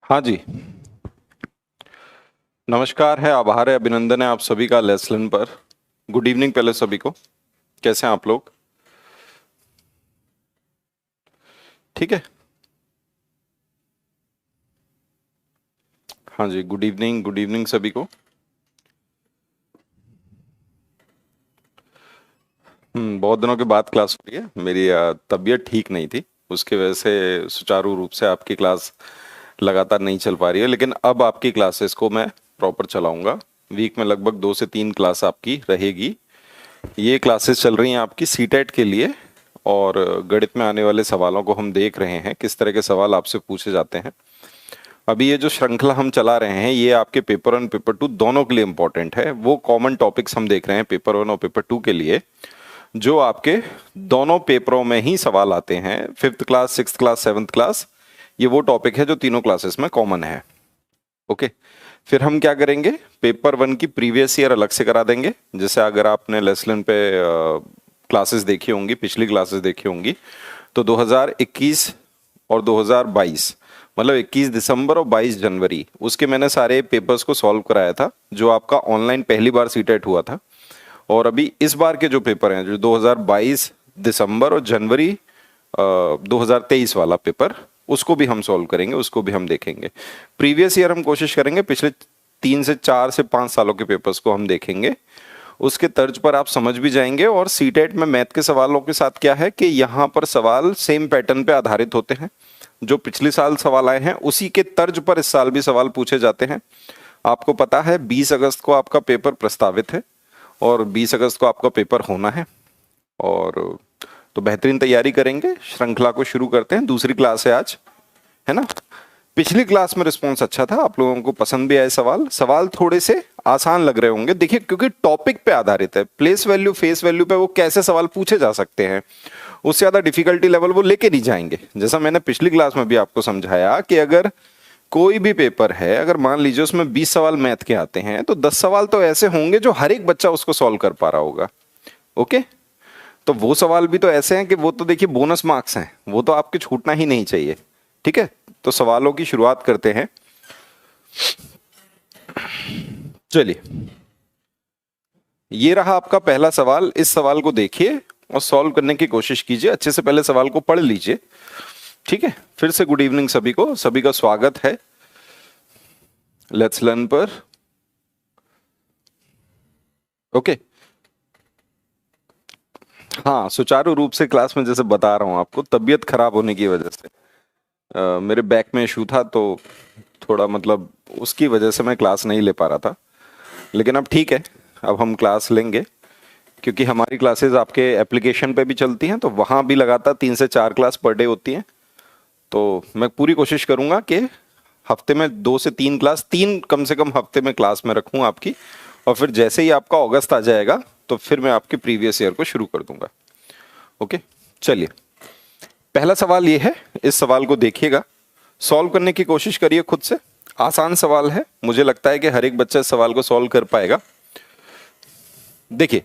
हाँ जी। नमस्कार है, आभार है, अभिनंदन है आप सभी का लेसन पर। गुड इवनिंग पहले सभी को। कैसे हैं आप लोग? ठीक है। हाँ जी, गुड इवनिंग सभी को। बहुत दिनों के बाद क्लास हो रही है। मेरी तबीयत ठीक नहीं थी, उसकी वजह से सुचारू रूप से आपकी क्लास लगातार नहीं चल पा रही है, लेकिन अब आपकी क्लासेस को मैं प्रॉपर चलाऊंगा। वीक में लगभग 2 से 3 क्लास आपकी रहेगी। ये क्लासेस चल रही हैं आपकी सीटेट के लिए, और गणित में आने वाले सवालों को हम देख रहे हैं, किस तरह के सवाल आपसे पूछे जाते हैं। अभी ये जो श्रृंखला हम चला रहे हैं, ये आपके पेपर 1 पेपर 2 दोनों के लिए इंपॉर्टेंट है। वो कॉमन टॉपिक्स हम देख रहे हैं पेपर 1 और पेपर 2 के लिए, जो आपके दोनों पेपरों में ही सवाल आते हैं। 5th class, 6th class, 7th class, ये वो टॉपिक है जो तीनों क्लासेस में कॉमन है। ओके। फिर हम क्या करेंगे, पेपर 1 की प्रीवियस ईयर अलग से करा देंगे। जैसे अगर आपने लेसन पे क्लासेस देखी होंगी, पिछली क्लासेस देखी होंगी, तो 2021 और 2022, मतलब 21 दिसंबर और 22 जनवरी, उसके मैंने सारे पेपर्स को सॉल्व कराया था, जो आपका ऑनलाइन पहली बार सीटेट हुआ था। और अभी इस बार के जो पेपर हैं, जो 2022 दिसंबर और जनवरी 2023 वाला पेपर, उसको भी हम सॉल्व करेंगे, उसको भी हम देखेंगे। प्रीवियस ईयर हम कोशिश करेंगे, पिछले 3 से 4 से 5 सालों के पेपर्स को हम देखेंगे। उसके तर्ज पर आप समझ भी जाएंगे। और सीटेट में मैथ के सवालों के साथ क्या है कि यहाँ पर सवाल सेम पैटर्न पे आधारित होते हैं। जो पिछले साल सवाल आए हैं, उसी के तर्ज पर इस साल भी सवाल पूछे जाते हैं। आपको पता है 20 अगस्त को आपका पेपर प्रस्तावित है, और 20 अगस्त को आपका पेपर होना है। और तो बेहतरीन तैयारी करेंगे। श्रृंखला को शुरू करते हैं। दूसरी क्लास है आज, है ना। पिछली क्लास में रिस्पॉन्स अच्छा था, आप लोगों को पसंद भी आए सवाल थोड़े से आसान लग रहे होंगे। देखिए, क्योंकि टॉपिक पे आधारित है, प्लेस वैल्यू फेस वैल्यू पे वो कैसे सवाल पूछे जा सकते हैं, उससे ज्यादा डिफिकल्टी लेवल वो लेके नहीं जाएंगे। जैसा मैंने पिछली क्लास में भी आपको समझाया कि अगर कोई भी पेपर है, अगर मान लीजिए उसमें 20 सवाल मैथ के आते हैं, तो 10 सवाल तो ऐसे होंगे जो हर एक बच्चा उसको सॉल्व कर पा रहा होगा। ओके। तो वो सवाल भी तो ऐसे हैं कि वो तो देखिए बोनस मार्क्स हैं, वो तो आपके छूटना ही नहीं चाहिए। ठीक है, तो सवालों की शुरुआत करते हैं। चलिए, ये रहा आपका पहला सवाल। इस सवाल को देखिए और सॉल्व करने की कोशिश कीजिए। अच्छे से पहले सवाल को पढ़ लीजिए। ठीक है, फिर से गुड इवनिंग सभी को, सभी का स्वागत है लेट्स लर्न पर। ओके। हाँ, सुचारू रूप से क्लास में, जैसे बता रहा हूँ आपको, तबीयत खराब होने की वजह से मेरे बैक में इशू था, तो थोड़ा मतलब उसकी वजह से मैं क्लास नहीं ले पा रहा था। लेकिन अब ठीक है, अब हम क्लास लेंगे, क्योंकि हमारी क्लासेस आपके एप्लीकेशन पे भी चलती हैं, तो वहाँ भी लगातार 3 से 4 क्लास पर डे होती हैं। तो मैं पूरी कोशिश करूँगा कि हफ्ते में 2 से 3 क्लास, 3 कम से कम हफ्ते में क्लास में रखूँ आपकी। और फिर जैसे ही आपका अगस्त आ जाएगा, तो फिर मैं आपके प्रीवियस ईयर को शुरू कर दूंगा। ओके, चलिए, पहला सवाल ये है। इस सवाल को देखिएगा, सॉल्व करने की कोशिश करिए खुद से। आसान सवाल है, मुझे लगता है कि हर एक बच्चा इस सवाल को सॉल्व कर पाएगा। देखिए,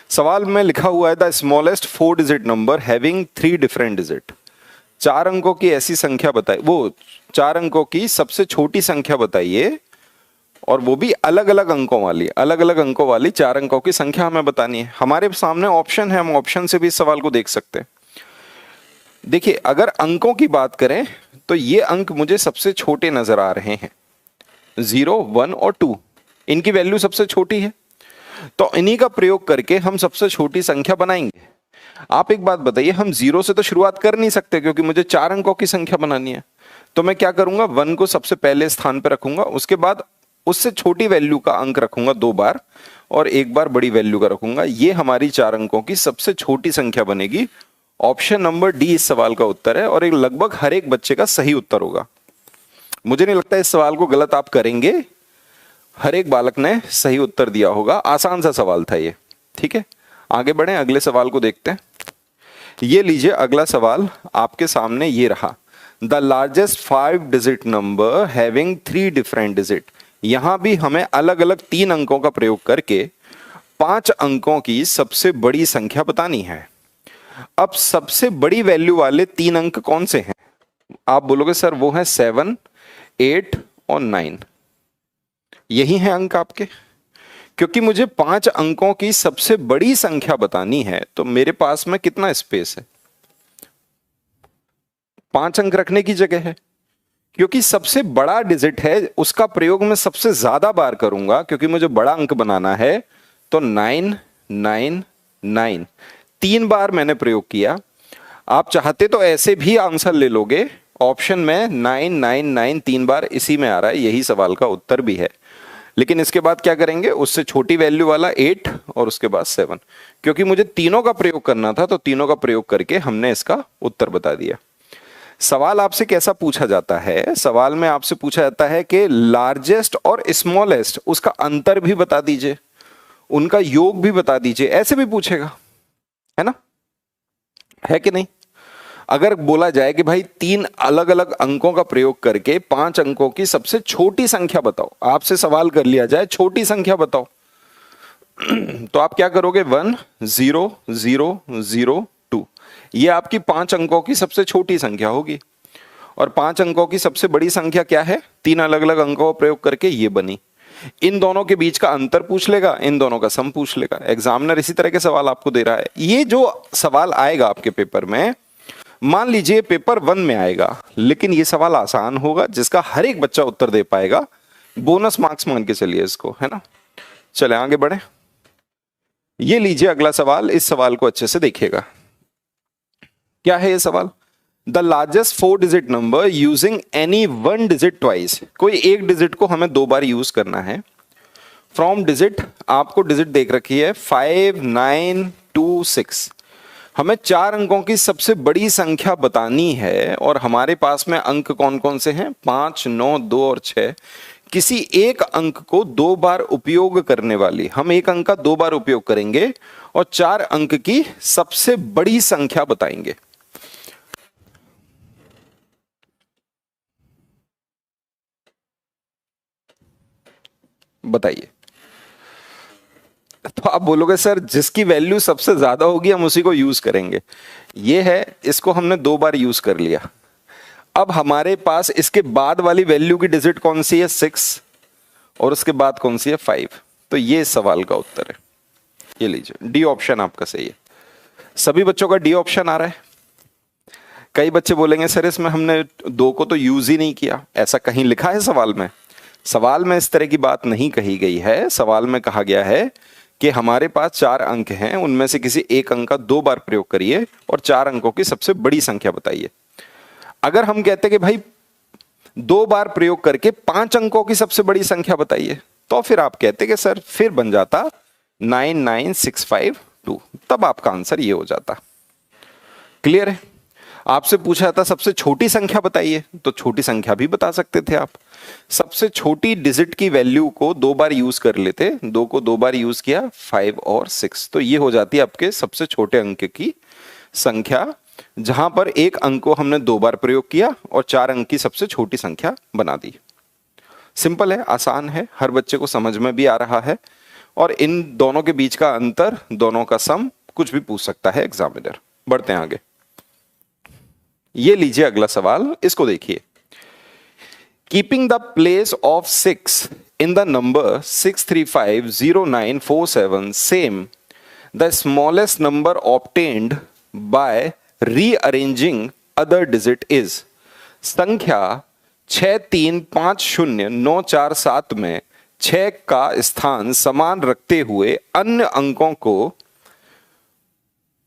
सवाल में लिखा हुआ है the smallest 4 digit number having 3 different digit. 4 अंकों की ऐसी संख्या बताइए, वो 4 अंकों की सबसे छोटी संख्या बताइए, और वो भी अलग अलग अंकों वाली 4 अंकों की संख्या हमें बतानी है। हमारे सामने ऑप्शन है, हम ऑप्शन से भी इस सवाल को देख सकते हैं। देखिए, अगर अंकों की बात करें तो ये अंक मुझे सबसे छोटे नजर आ रहे हैं, 0, 1 और 2। इनकी वैल्यू सबसे छोटी है, तो इन्हीं का प्रयोग करके हम सबसे छोटी संख्या बनाएंगे। आप एक बात बताइए, हम 0 से तो शुरुआत कर नहीं सकते, क्योंकि मुझे 4 अंकों की संख्या बनानी है। तो मैं क्या करूंगा, 1 को सबसे पहले स्थान पर रखूंगा, उसके बाद उससे छोटी वैल्यू का अंक रखूंगा 2 बार, और 1 बार बड़ी वैल्यू का रखूंगा। ये हमारी 4 अंकों की सबसे छोटी संख्या बनेगी। ऑप्शन नंबर डी इस सवाल का उत्तर है, और एक लगभग हर एक बच्चे का सही उत्तर होगा। मुझे नहीं लगता इस सवाल को गलत आप करेंगे, हर एक बालक ने सही उत्तर दिया होगा। आसान सा सवाल था ये। ठीक है, आगे बढ़े, अगले सवाल को देखते हैं। ये लीजिए, अगला सवाल आपके सामने ये रहा, the largest 5 digit number having 3 different digit. यहां भी हमें अलग अलग 3 अंकों का प्रयोग करके 5 अंकों की सबसे बड़ी संख्या बतानी है। अब सबसे बड़ी वैल्यू वाले 3 अंक कौन से हैं? आप बोलोगे सर वो है 7, 8 और 9, यही है अंक आपके। क्योंकि मुझे 5 अंकों की सबसे बड़ी संख्या बतानी है तो मेरे पास में कितना स्पेस है, 5 अंक रखने की जगह है। क्योंकि सबसे बड़ा डिजिट है उसका प्रयोग मैं सबसे ज्यादा बार करूंगा, क्योंकि मुझे बड़ा अंक बनाना है। तो 9 9 9 3 बार मैंने प्रयोग किया। आप चाहते तो ऐसे भी आंसर ले लोगे, ऑप्शन में 9 9 9 3 बार इसी में आ रहा है, यही सवाल का उत्तर भी है। लेकिन इसके बाद क्या करेंगे, उससे छोटी वैल्यू वाला 8 और उसके बाद 7, क्योंकि मुझे तीनों का प्रयोग करना था तो तीनों का प्रयोग करके हमने इसका उत्तर बता दिया। सवाल आपसे कैसा पूछा जाता है, सवाल में आपसे पूछा जाता है कि लार्जेस्ट और स्मॉलेस्ट उसका अंतर भी बता दीजिए, उनका योग भी बता दीजिए, ऐसे भी पूछेगा, है ना, है कि नहीं। अगर बोला जाए कि भाई 3 अलग अलग अंकों का प्रयोग करके 5 अंकों की सबसे छोटी संख्या बताओ, आपसे सवाल कर लिया जाए छोटी संख्या बताओ, तो आप क्या करोगे, 1 0 0 0 2, ये आपकी 5 अंकों की सबसे छोटी संख्या होगी। और 5 अंकों की सबसे बड़ी संख्या क्या है, 3 अलग अलग अंकों का प्रयोग करके ये बनी। इन दोनों के बीच का अंतर पूछ लेगा, इन दोनों का सम पूछ लेगा। एग्जामिनर इसी तरह के सवाल आपको दे रहा है। ये जो सवाल आएगा आपके पेपर में, मान लीजिए पेपर 1 में आएगा, लेकिन ये सवाल आसान होगा जिसका हर एक बच्चा उत्तर दे पाएगा, बोनस मार्क्स मान के चलिए इसको, है ना। चले आगे बढ़े। ये लीजिए अगला सवाल, इस सवाल को अच्छे से देखिएगा। क्या है ये सवाल, the largest 4 digit number using any 1 digit twice, कोई एक डिजिट को हमें 2 बार यूज करना है। फ्रॉम डिजिट, आपको डिजिट देख रखी है 5 9 2 6, हमें 4 अंकों की सबसे बड़ी संख्या बतानी है और हमारे पास में अंक कौन कौन से हैं, 5 9 2 और 6। किसी एक अंक को 2 बार उपयोग करने वाली, हम एक अंक का 2 बार उपयोग करेंगे और 4 अंक की सबसे बड़ी संख्या बताएंगे। बताइए। तो आप बोलोगे सर जिसकी वैल्यू सबसे ज्यादा होगी हम उसी को यूज करेंगे। ये है, इसको हमने 2 बार यूज कर लिया। अब हमारे पास इसके बाद वाली वैल्यू की डिजिट कौन सी है, 6, और उसके बाद कौन सी है, 5। तो ये सवाल का उत्तर है। ये लीजिए, डी ऑप्शन आपका सही है। सभी बच्चों का डी ऑप्शन आ रहा है। कई बच्चे बोलेंगे सर इसमें हमने 2 को तो यूज ही नहीं किया, ऐसा कहीं लिखा है सवाल में? सवाल में इस तरह की बात नहीं कही गई है। सवाल में कहा गया है कि हमारे पास 4 अंक हैं, उनमें से किसी एक अंक का 2 बार प्रयोग करिए और 4 अंकों की सबसे बड़ी संख्या बताइए। अगर हम कहते कि भाई 2 बार प्रयोग करके 5 अंकों की सबसे बड़ी संख्या बताइए, तो फिर आप कहते कि सर फिर बन जाता 99652, तब आपका आंसर ये हो जाता। क्लियर है। आपसे पूछा था सबसे छोटी संख्या बताइए, तो छोटी संख्या भी बता सकते थे आप। सबसे छोटी डिजिट की वैल्यू को 2 बार यूज कर लेते, 2 को 2 बार यूज किया, 5 और 6, तो ये हो जाती है आपके सबसे छोटे अंक की संख्या, जहां पर एक अंक को हमने 2 बार प्रयोग किया और 4 अंक की सबसे छोटी संख्या बना दी। सिंपल है, आसान है, हर बच्चे को समझ में भी आ रहा है। और इन दोनों के बीच का अंतर, दोनों का सम, कुछ भी पूछ सकता है एग्जामिनर। बढ़ते हैं आगे। ये लीजिए अगला सवाल, इसको देखिए। Keeping the place of 6 in the number 6350947 same, the smallest number obtained by rearranging other digit is. संख्या 6350947 में 6 का स्थान समान रखते हुए अन्य अंकों को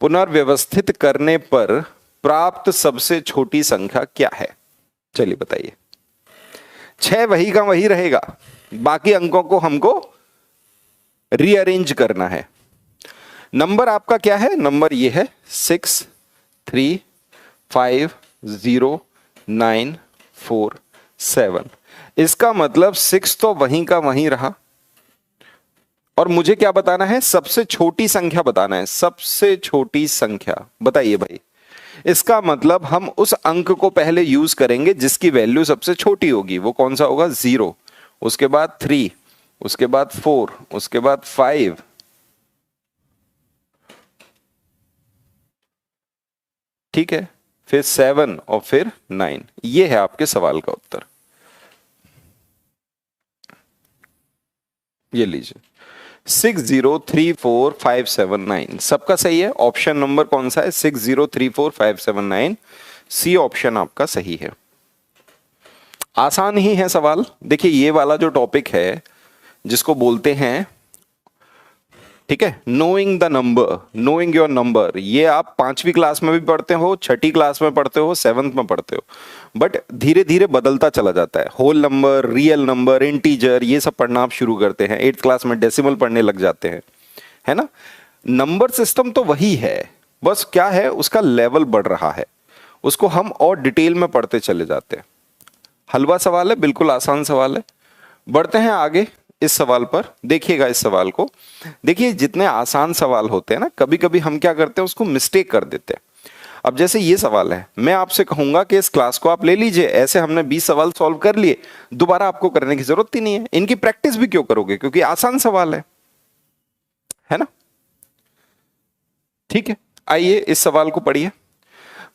पुनर्व्यवस्थित करने पर प्राप्त सबसे छोटी संख्या क्या है? चलिए बताइए। 6 वही का वही रहेगा, बाकी अंकों को हमको रीअरेंज करना है। नंबर आपका क्या है? नंबर ये है 6350947। इसका मतलब 6 तो वहीं का वहीं रहा, और मुझे क्या बताना है? सबसे छोटी संख्या बताना है। सबसे छोटी संख्या बताइए भाई। इसका मतलब हम उस अंक को पहले यूज करेंगे जिसकी वैल्यू सबसे छोटी होगी। वो कौन सा होगा? 0, उसके बाद 3, उसके बाद 4, उसके बाद 5, ठीक है, फिर 7 और फिर 9। ये है आपके सवाल का उत्तर। ये लीजिए 603457 सबका सही है। ऑप्शन नंबर कौन सा है? 603457। सी ऑप्शन आपका सही है। आसान ही है सवाल। देखिए ये वाला जो टॉपिक है जिसको बोलते हैं, ठीक है, knowing the number, knowing your number, ये आप 5वीं क्लास में भी पढ़ते हो, 6ठी क्लास में पढ़ते हो, 7th में पढ़ते हो, बट धीरे धीरे बदलता चला जाता है। Whole number, real number, integer, ये सब पढ़ना आप शुरू करते हैं। 8th क्लास में डेसिमल पढ़ने लग जाते हैं, है ना। नंबर सिस्टम तो वही है, बस क्या है उसका लेवल बढ़ रहा है, उसको हम और डिटेल में पढ़ते चले जाते हैं। हलवा सवाल है, बिल्कुल आसान सवाल है। बढ़ते हैं आगे इस सवाल पर। देखिएगा इस सवाल को, देखिए जितने आसान सवाल होते हैं ना, कभी कभी हम क्या करते हैं उसको मिस्टेक कर देते हैं। अब जैसे ये सवाल है, मैं आपसे कहूंगा कि इस क्लास को आप ले लीजिए, ऐसे हमने 20 सवाल सॉल्व कर लिए, दोबारा आपको करने की जरूरत ही नहीं है। इनकी प्रैक्टिस भी क्यों करोगे, क्योंकि आसान सवाल है ना। ठीक है, आइए इस सवाल को पढ़िए।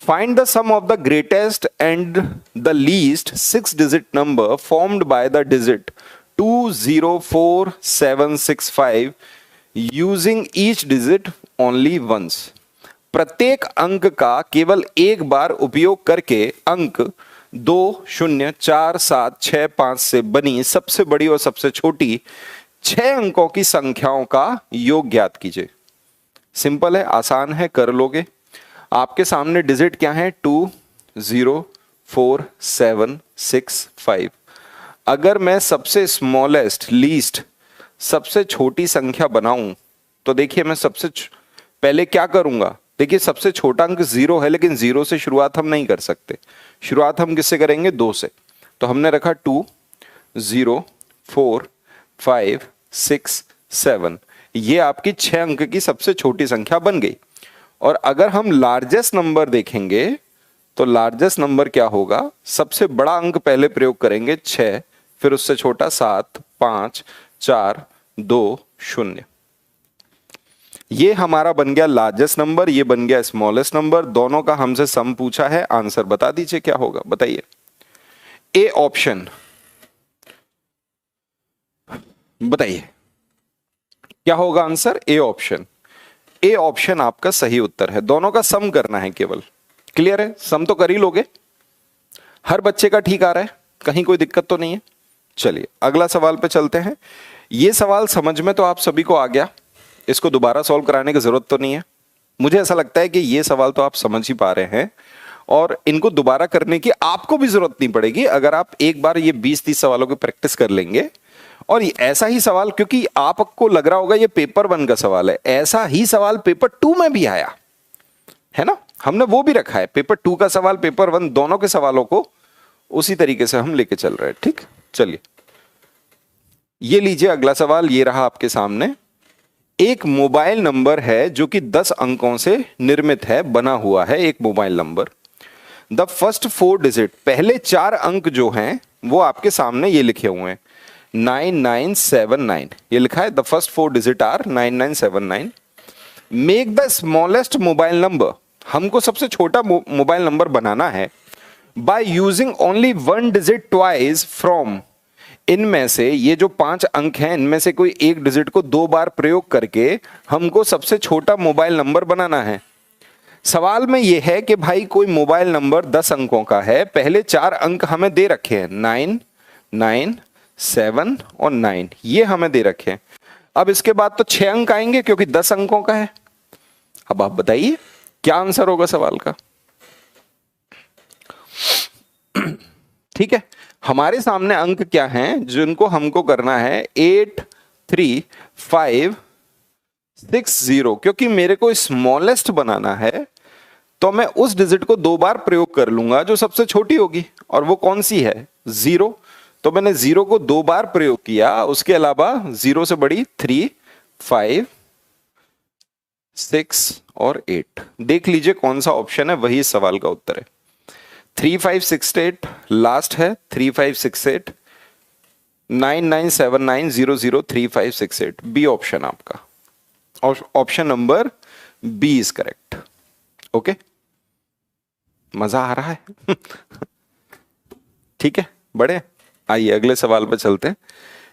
Find the sum of the greatest and the least 6-digit number formed by the digit 204765 using each digit only once. प्रत्येक अंक का केवल एक बार उपयोग करके अंक 2, 0, 4, 7, 6, 5 से बनी सबसे बड़ी और सबसे छोटी 6 अंकों की संख्याओं का योग ज्ञात कीजिए। सिंपल है, आसान है, कर लोगे। आपके सामने डिजिट क्या है? 204765। अगर मैं सबसे स्मॉलेस्ट, लीस्ट, सबसे छोटी संख्या बनाऊं तो देखिए मैं सबसे पहले क्या करूंगा। देखिए सबसे छोटा अंक 0 है, लेकिन 0 से शुरुआत हम नहीं कर सकते। शुरुआत हम किससे करेंगे? 2 से। तो हमने रखा 2 0 4 5 6 7। ये आपकी 6 अंक की सबसे छोटी संख्या बन गई। और अगर हम लार्जेस्ट नंबर देखेंगे तो लार्जेस्ट नंबर क्या होगा? सबसे बड़ा अंक पहले प्रयोग करेंगे 6, फिर उससे छोटा 7, 5, 4, 2, 0। ये हमारा बन गया लार्जेस्ट नंबर, ये बन गया स्मॉलेस्ट नंबर। दोनों का हमसे सम पूछा है, आंसर बता दीजिए क्या होगा, बताइए। ए ऑप्शन बताइए क्या होगा answer? A option. A option आपका सही उत्तर है। दोनों का सम करना है केवल। क्लियर है? सम तो कर ही लोगे। हर बच्चे का ठीक आ रहा है, कहीं कोई दिक्कत तो नहीं है। चलिए अगला सवाल पे चलते हैं। ये सवाल समझ में तो आप सभी को आ गया, इसको दोबारा सॉल्व कराने की जरूरत तो नहीं है। मुझे ऐसा लगता है कि ये सवाल तो आप समझ ही पा रहे हैं और इनको दोबारा करने की आपको भी जरूरत नहीं पड़ेगी अगर आप एक बार ये 20-30 सवालों की प्रैक्टिस कर लेंगे। और ऐसा ही सवाल, क्योंकि आपको लग रहा होगा ये पेपर 1 का सवाल है, ऐसा ही सवाल पेपर 2 में भी आया है ना, हमने वो भी रखा है। पेपर 2 का सवाल, पेपर 1, दोनों के सवालों को उसी तरीके से हम लेके चल रहे हैं। ठीक, चलिए ये लीजिए अगला सवाल, ये रहा आपके सामने। एक मोबाइल नंबर है जो कि 10 अंकों से निर्मित है, बना हुआ है एक mobile number. The first 4 digit, पहले 4 अंक जो हैं वो आपके सामने ये लिखे हुए हैं 9979, ये लिखा है the first 4 digit are 9979। Make the smallest mobile number, हमको सबसे छोटा मोबाइल नंबर बनाना है by using only 1 digit twice from. इनमें से ये जो 5 अंक हैं इनमें से कोई एक डिजिट को 2 बार प्रयोग करके हमको सबसे छोटा मोबाइल नंबर बनाना है। सवाल में यह है कि भाई कोई मोबाइल नंबर 10 अंकों का है, पहले 4 अंक हमें दे रखे हैं 9, 9, 7 और 9, ये हमें दे रखे हैं। अब इसके बाद तो 6 अंक आएंगे क्योंकि 10 अंकों का है। अब आप बताइए क्या आंसर होगा सवाल का। ठीक है, हमारे सामने अंक क्या हैं जिनको हमको करना है 8, 3, 5, 6, 0। क्योंकि मेरे को स्मॉलेस्ट बनाना है तो मैं उस डिजिट को 2 बार प्रयोग कर लूंगा जो सबसे छोटी होगी, और वो कौन सी है? 0। तो मैंने 0 को 2 बार प्रयोग किया, उसके अलावा 0 से बड़ी 3, 5, 6 और 8। देख लीजिए कौन सा ऑप्शन है, वही इस सवाल का उत्तर है। 3568 लास्ट है, 3568, 9979003568, बी ऑप्शन आपका, और option number B is correct. Okay, मजा आ रहा है? ठीक है, बड़े आइए अगले सवाल पर चलते हैं।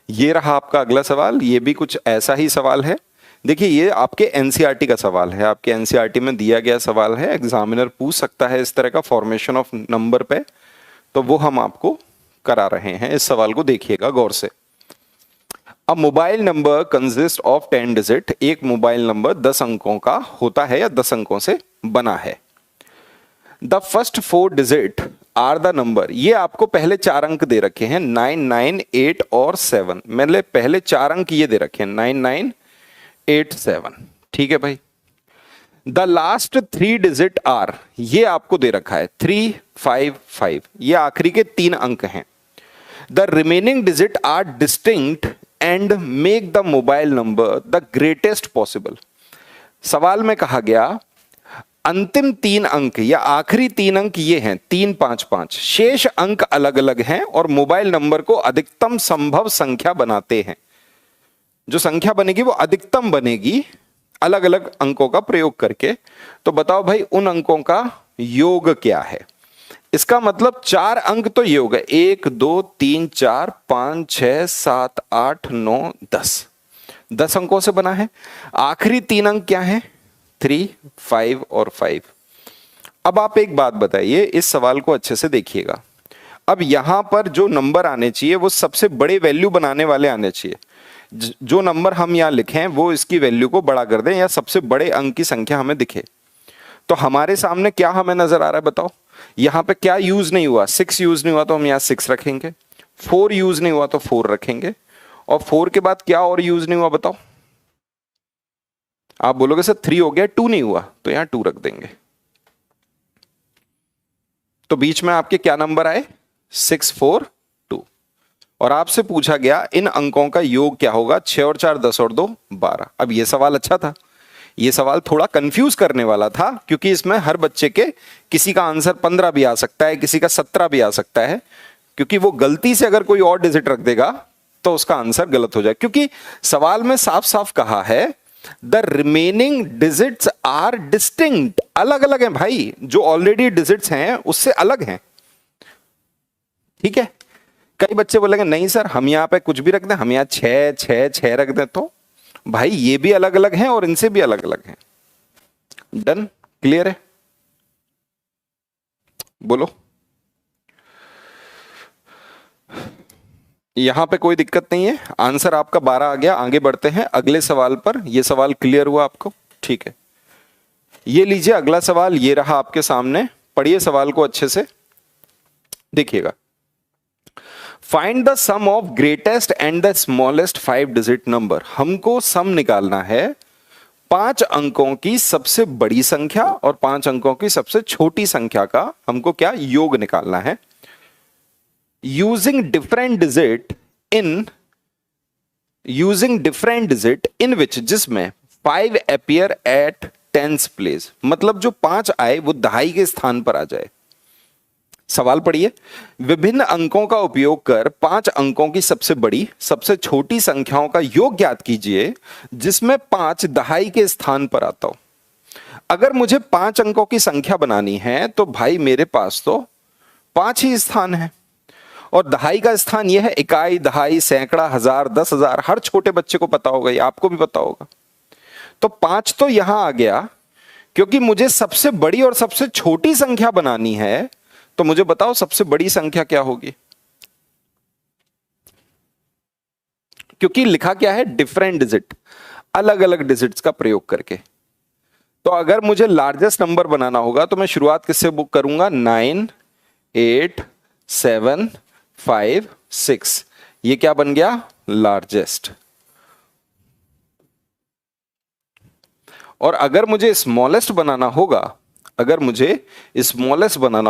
ये रहा आपका अगला सवाल, ये भी कुछ ऐसा ही सवाल है। देखिए ये आपके एनसीईआरटी का सवाल है, आपके एनसीईआरटी में दिया गया सवाल है, एग्जामिनर पूछ सकता है इस तरह का फॉर्मेशन ऑफ नंबर पे, तो वो हम आपको करा रहे हैं। इस सवाल को देखिएगा गौर से। अ mobile number consist of 10 digit, एक मोबाइल नंबर 10 अंकों का होता है या 10 अंकों से बना है। The first 4 digit are the number, ये आपको पहले 4 अंक दे रखे हैं 9, 9, 8 और 7। मैंने पहले 4 अंक ये दे रखे हैं 9, 9, 8, 7। ठीक है भाई। द लास्ट 3 डिजिट आर, ये आपको दे रखा है 3, 5, 5, ये आखिरी के 3 अंक हैं। The remaining digit are distinct and make the mobile number the greatest possible. सवाल में कहा गया अंतिम 3 अंक या आखिरी 3 अंक ये हैं 3, 5, 5, शेष अंक अलग अलग हैं और मोबाइल नंबर को अधिकतम संभव संख्या बनाते हैं। जो संख्या बनेगी वो अधिकतम बनेगी अलग अलग अंकों का प्रयोग करके। तो बताओ भाई उन अंकों का योग क्या है। इसका मतलब 4 अंक तो ये हो गए 1, 2, 3, 4, 5, 6, 7, 8, 9, 10, 10 अंकों से बना है। आखिरी 3 अंक क्या है 3, 5 और 5। अब आप एक बात बताइए, इस सवाल को अच्छे से देखिएगा। अब यहां पर जो नंबर आने चाहिए वो सबसे बड़े वैल्यू बनाने वाले आने चाहिए। जो नंबर हम यहां लिखें वो इसकी वैल्यू को बड़ा कर दें या सबसे बड़े अंक की संख्या हमें दिखे। तो हमारे सामने क्या हमें नजर आ रहा है बताओ। यहां पे क्या यूज नहीं हुआ, 6 यूज नहीं हुआ तो हम यहां 6 रखेंगे, 4 यूज नहीं हुआ तो 4 रखेंगे, और 4 के बाद क्या और यूज नहीं हुआ बताओ। आप बोलोगे सर 3 हो गया 2 नहीं हुआ, तो यहां 2 रख देंगे। तो बीच में आपके क्या नंबर आए 6, 4, 2। और आपसे पूछा गया इन अंकों का योग क्या होगा, 6 और 4 10 और 2 12। अब यह सवाल अच्छा था, यह सवाल थोड़ा कंफ्यूज करने वाला था क्योंकि इसमें हर बच्चे के किसी का आंसर 15 भी आ सकता है, किसी का 17 भी आ सकता है, क्योंकि वो गलती से अगर कोई और डिजिट रख देगा तो उसका आंसर गलत हो जाए। क्योंकि सवाल में साफ साफ कहा है the remaining digits are distinct, अलग अलग हैं भाई, जो ऑलरेडी डिजिट्स हैं उससे अलग हैं। ठीक है। कई बच्चे बोलेंगे नहीं सर हम यहां पे कुछ भी रख दें, हम यहां 6, 6, 6 रख दें, तो भाई ये भी अलग अलग हैं और इनसे भी अलग अलग हैं। डन, क्लियर है, बोलो। यहां पे कोई दिक्कत नहीं है, आंसर आपका 12 आ गया। आगे बढ़ते हैं अगले सवाल पर। यह सवाल क्लियर हुआ आपको, ठीक है। ये लीजिए अगला सवाल, ये रहा आपके सामने, पढ़िए सवाल को अच्छे से देखिएगा। Find the sum of greatest and the smallest 5 digit number. हमको सम निकालना है 5 अंकों की सबसे बड़ी संख्या और 5 अंकों की सबसे छोटी संख्या का, हमको क्या योग निकालना है। using different digit in which, जिसमें 5 appear at tens place, मतलब जो 5 आए वो दहाई के स्थान पर आ जाए। सवाल पढ़िए, विभिन्न अंकों का उपयोग कर 5 अंकों की सबसे बड़ी सबसे छोटी संख्याओं का योग ज्ञात कीजिए जिसमें 5 दहाई के स्थान पर आता हो। अगर मुझे 5 अंकों की संख्या बनानी है तो भाई मेरे पास तो 5 ही स्थान है, और दहाई का स्थान यह है इकाई, दहाई, सैकड़ा, हजार, 10,000, हर छोटे बच्चे को पता होगा, ये आपको भी पता होगा। तो 5 तो यहां आ गया, क्योंकि मुझे सबसे बड़ी और सबसे छोटी संख्या बनानी है। तो मुझे बताओ सबसे बड़ी संख्या क्या होगी, क्योंकि लिखा क्या है डिफरेंट डिजिट, अलग अलग डिजिट्स का प्रयोग करके। तो अगर मुझे लार्जेस्ट नंबर बनाना होगा तो मैं शुरुआत किससे बुक करूंगा, 9, 8, 7, 5, 6, ये क्या बन गया लार्जेस्ट। और अगर मुझे स्मॉलेस्ट बनाना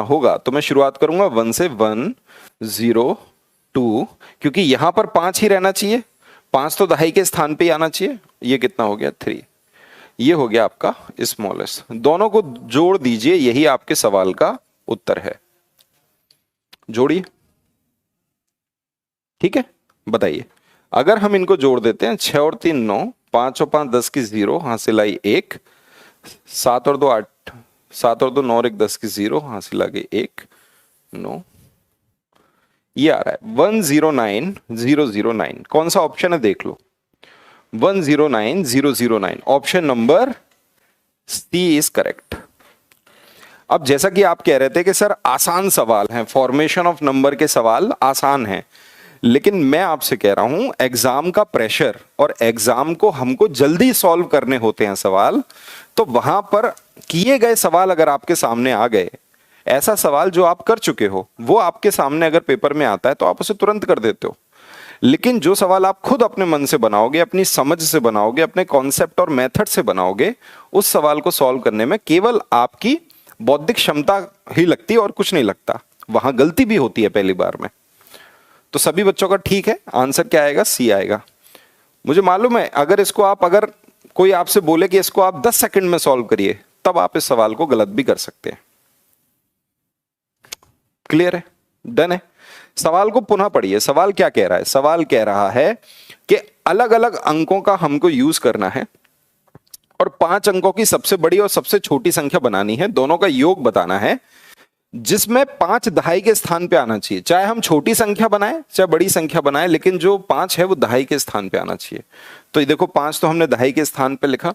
होगा, तो मैं शुरुआत करूंगा 1 से, 1, 0, 2, क्योंकि यहां पर 5 ही रहना चाहिए, 5 तो दहाई के स्थान पे ही आना चाहिए। ये कितना हो गया 3, ये हो गया आपका स्मॉलेस्ट। दोनों को जोड़ दीजिए, यही आपके सवाल का उत्तर है। जोड़िए, ठीक है। बताइए अगर हम इनको जोड़ देते हैं, 6 और 3 9, 5 और 5 10 की 0, हासिल आई 1, 7 और 2 8, 7 और 2 9 और 1 10 की 0, हासिल आ गई 1, 9, ये आ रहा है 109009, कौन सा ऑप्शन है देख लो, 109009, option number C is correct. अब जैसा कि आप कह रहे थे कि सर आसान सवाल हैं, फॉर्मेशन ऑफ नंबर के सवाल आसान हैं, लेकिन मैं आपसे कह रहा हूं एग्जाम का प्रेशर और एग्जाम को हमको जल्दी सॉल्व करने होते हैं सवाल, तो वहां पर किए गए सवाल अगर आपके सामने आ गए, ऐसा सवाल जो आप कर चुके हो वो आपके सामने अगर पेपर में आता है तो आप उसे तुरंत कर देते हो। लेकिन जो सवाल आप खुद अपने मन से बनाओगे, अपनी समझ से बनाओगे, अपने कॉन्सेप्ट और मेथड से बनाओगे, उस सवाल को सॉल्व करने में केवल आपकी बौद्धिक क्षमता ही लगती है और कुछ नहीं लगता, वहां गलती भी होती है पहली बार में। तो सभी बच्चों का ठीक है, आंसर क्या आएगा, सी आएगा। मुझे मालूम है अगर इसको आप, अगर कोई आपसे बोले कि इसको आप 10 सेकंड में सॉल्व करिए, तब आप इस सवाल को गलत भी कर सकते हैं। क्लियर है, डन है। सवाल को पुनः पढ़िए, सवाल क्या कह रहा है, सवाल कह रहा है कि अलग अलग अंकों का हमको यूज करना है और 5 अंकों की सबसे बड़ी और सबसे छोटी संख्या बनानी है, दोनों का योग बताना है, जिसमें 5 दहाई के स्थान पे आना चाहिए। चाहे हम छोटी संख्या बनाए चाहे बड़ी संख्या बनाए, लेकिन जो 5 है वो दहाई के स्थान पे आना चाहिए। तो ये देखो 5 तो हमने दहाई के स्थान पे लिखा,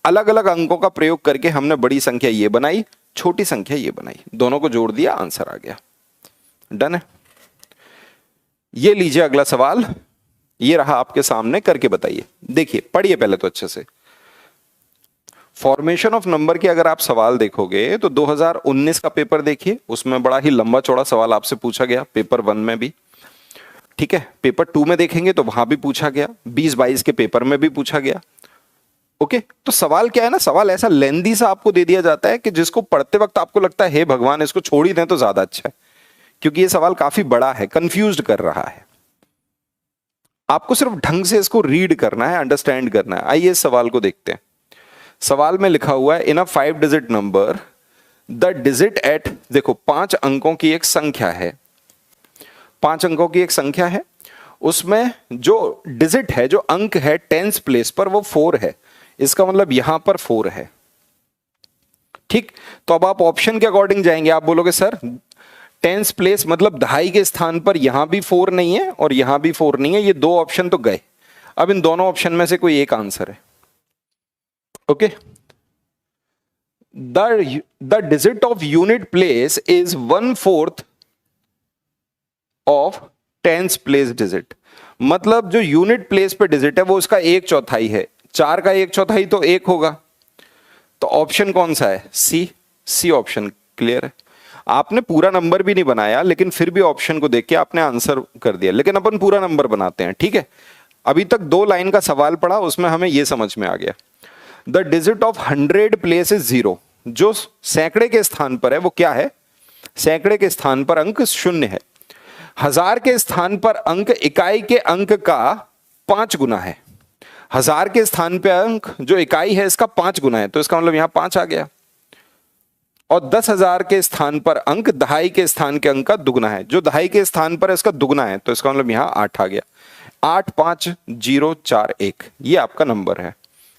अलग अलग अंकों का प्रयोग करके हमने बड़ी संख्या ये बनाई, छोटी संख्या ये बनाई, दोनों को जोड़ दिया, आंसर आ गया। डन है। ये लीजिए अगला सवाल, ये रहा आपके सामने, करके बताइए। देखिए पढ़िए पहले तो अच्छे से। फॉर्मेशन ऑफ नंबर के अगर आप सवाल देखोगे तो 2019 का पेपर देखिए, उसमें बड़ा ही लंबा चौड़ा सवाल आपसे पूछा गया, पेपर 1 में भी, ठीक है। पेपर 2 में देखेंगे तो वहां भी पूछा गया, 2022 के पेपर में भी पूछा गया। ओके, तो सवाल क्या है ना, सवाल ऐसा लेंदी सा आपको दे दिया जाता है कि जिसको पढ़ते वक्त आपको लगता है हे भगवान इसको छोड़ ही दें तो ज्यादा अच्छा है, क्योंकि ये सवाल काफी बड़ा है, कंफ्यूज्ड कर रहा है। आपको सिर्फ ढंग से इसको रीड करना है, अंडरस्टैंड करना है। आइए इस सवाल को देखते हैं। सवाल में लिखा हुआ है in a 5 digit number the digit at, देखो 5 अंकों की एक संख्या है, 5 अंकों की एक संख्या है, उसमें जो डिजिट है, जो अंक है टेंस प्लेस पर वो 4 है, इसका मतलब यहां पर 4 है। ठीक, तो अब आप ऑप्शन के अकॉर्डिंग जाएंगे, आप बोलोगे सर टेंस प्लेस मतलब दहाई के स्थान पर यहां भी 4 नहीं है और यहां भी 4 नहीं है, ये 2 ऑप्शन तो गए। अब इन दोनों ऑप्शन में से कोई एक आंसर है। Okay, the digit of unit place is 1/4 of tens place digit, मतलब जो यूनिट प्लेस पे डिजिट है वो उसका 1/4 है। 4 का 1/4 तो 1 होगा, तो ऑप्शन कौन सा है, सी। सी ऑप्शन क्लियर है। आपने पूरा नंबर भी नहीं बनाया, लेकिन फिर भी ऑप्शन को देख के आपने आंसर कर दिया, लेकिन अपन पूरा नंबर बनाते हैं, ठीक है। अभी तक 2 लाइन का सवाल पढ़ा, उसमें हमें यह समझ में आ गया। The digit of 100 place is 0, जो सैकड़े के स्थान पर है वो क्या है, सैकड़े के स्थान पर अंक 0 है। 1000 के स्थान पर अंक इकाई के अंक का 5 गुना है। 1000 के स्थान पर अंक जो इकाई है इसका 5 गुना है, तो इसका मतलब यहां 5 आ गया। और 10,000 के स्थान पर अंक दहाई के स्थान के अंक का दुगना है, जो दहाई के स्थान पर है इसका दुगना है, तो इसका मतलब यहां 8 आ गया। 85041, ये आपका नंबर है,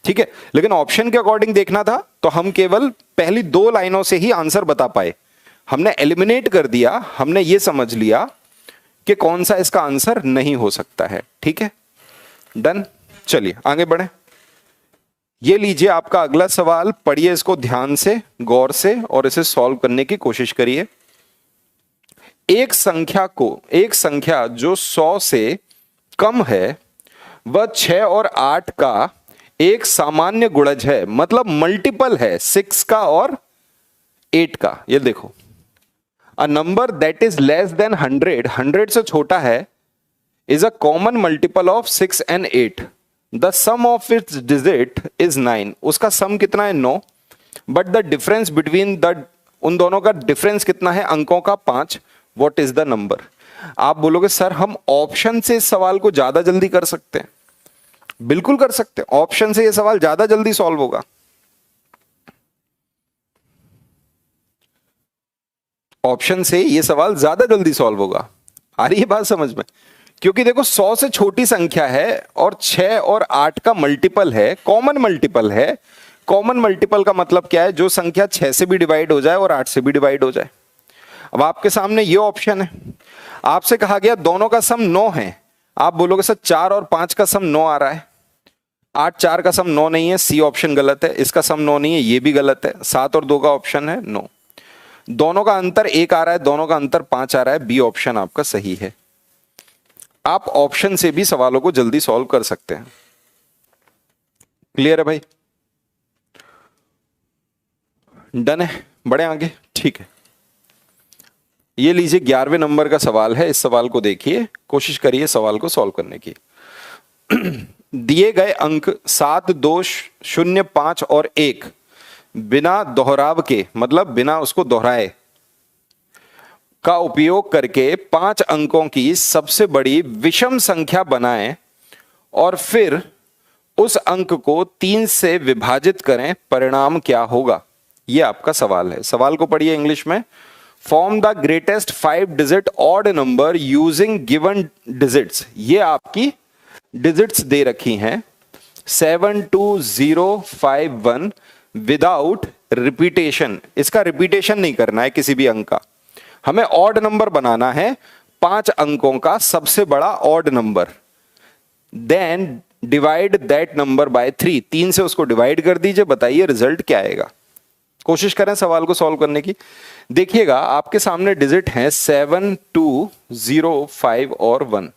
ठीक है। लेकिन ऑप्शन के अकॉर्डिंग देखना था तो हम केवल पहली 2 लाइनों से ही आंसर बता पाए, हमने एलिमिनेट कर दिया, हमने ये समझ लिया कि कौन सा इसका आंसर नहीं हो सकता है, ठीक है। डन, चलिए आगे बढ़े। ये लीजिए आपका अगला सवाल, पढ़िए इसको ध्यान से, गौर से, और इसे सॉल्व करने की कोशिश करिए। एक संख्या जो 100 से कम है वह 6 और 8 का एक सामान्य गुणज है, मतलब मल्टीपल है 6 का और 8 का। ये देखो, a number that is less than 100 से छोटा है, is a common multiple of 6 and 8। The sum of its digit is 9, उसका सम कितना है 9, बट द डिफरेंस बिटवीन उन दोनों का डिफरेंस कितना है, अंकों का 5। What is the number. आप बोलोगे सर हम ऑप्शन से इस सवाल को ज्यादा जल्दी कर सकते हैं, बिल्कुल कर सकते हैं, ऑप्शन से यह सवाल ज्यादा जल्दी सॉल्व होगा। ऑप्शन से यह सवाल ज्यादा जल्दी सॉल्व होगा, आ रही है बात समझ में। क्योंकि देखो 100 से छोटी संख्या है और 6 और 8 का मल्टीपल है, कॉमन मल्टीपल है। कॉमन मल्टीपल का मतलब क्या है, जो संख्या 6 से भी डिवाइड हो जाए और 8 से भी डिवाइड हो जाए। अब आपके सामने ये ऑप्शन है, आपसे कहा गया दोनों का सम 9 है। आप बोलोगे सर 4 और 5 का सम 9 आ रहा है, 8 4 का सम 9 नहीं है, सी ऑप्शन गलत है। इसका सम 9 नहीं है, ये भी गलत है। 7 और 2 का ऑप्शन है 9। दोनों का अंतर 1 आ रहा है, दोनों का अंतर 5 आ रहा है, बी ऑप्शन आपका सही है। आप ऑप्शन से भी सवालों को जल्दी सॉल्व कर सकते हैं। क्लियर है भाई? डन है, बढ़े आगे। ठीक है, ये लीजिए 11वें नंबर का सवाल है। इस सवाल को देखिए, कोशिश करिए सवाल को सॉल्व करने की। दिए गए अंक 7 2 0 5 और 1 बिना दोहराव के, मतलब बिना उसको दोहराए, का उपयोग करके 5 अंकों की सबसे बड़ी विषम संख्या बनाएं और फिर उस अंक को 3 से विभाजित करें, परिणाम क्या होगा? यह आपका सवाल है। सवाल को पढ़िए इंग्लिश में। Form the greatest 5 digit odd number using given digits. ये आपकी डिजिट्स दे रखी हैं 7 2 0 5 1 विदाउट रिपीटेशन। इसका रिपीटेशन नहीं करना है किसी भी अंक का, हमें ऑड नंबर बनाना है, 5 अंकों का सबसे बड़ा odd number. Then divide that number by 3, 3 से उसको डिवाइड कर दीजिए, बताइए रिजल्ट क्या आएगा। कोशिश करें सवाल को सॉल्व करने की। देखिएगा आपके सामने डिजिट हैं 7 2 0 5 और 1।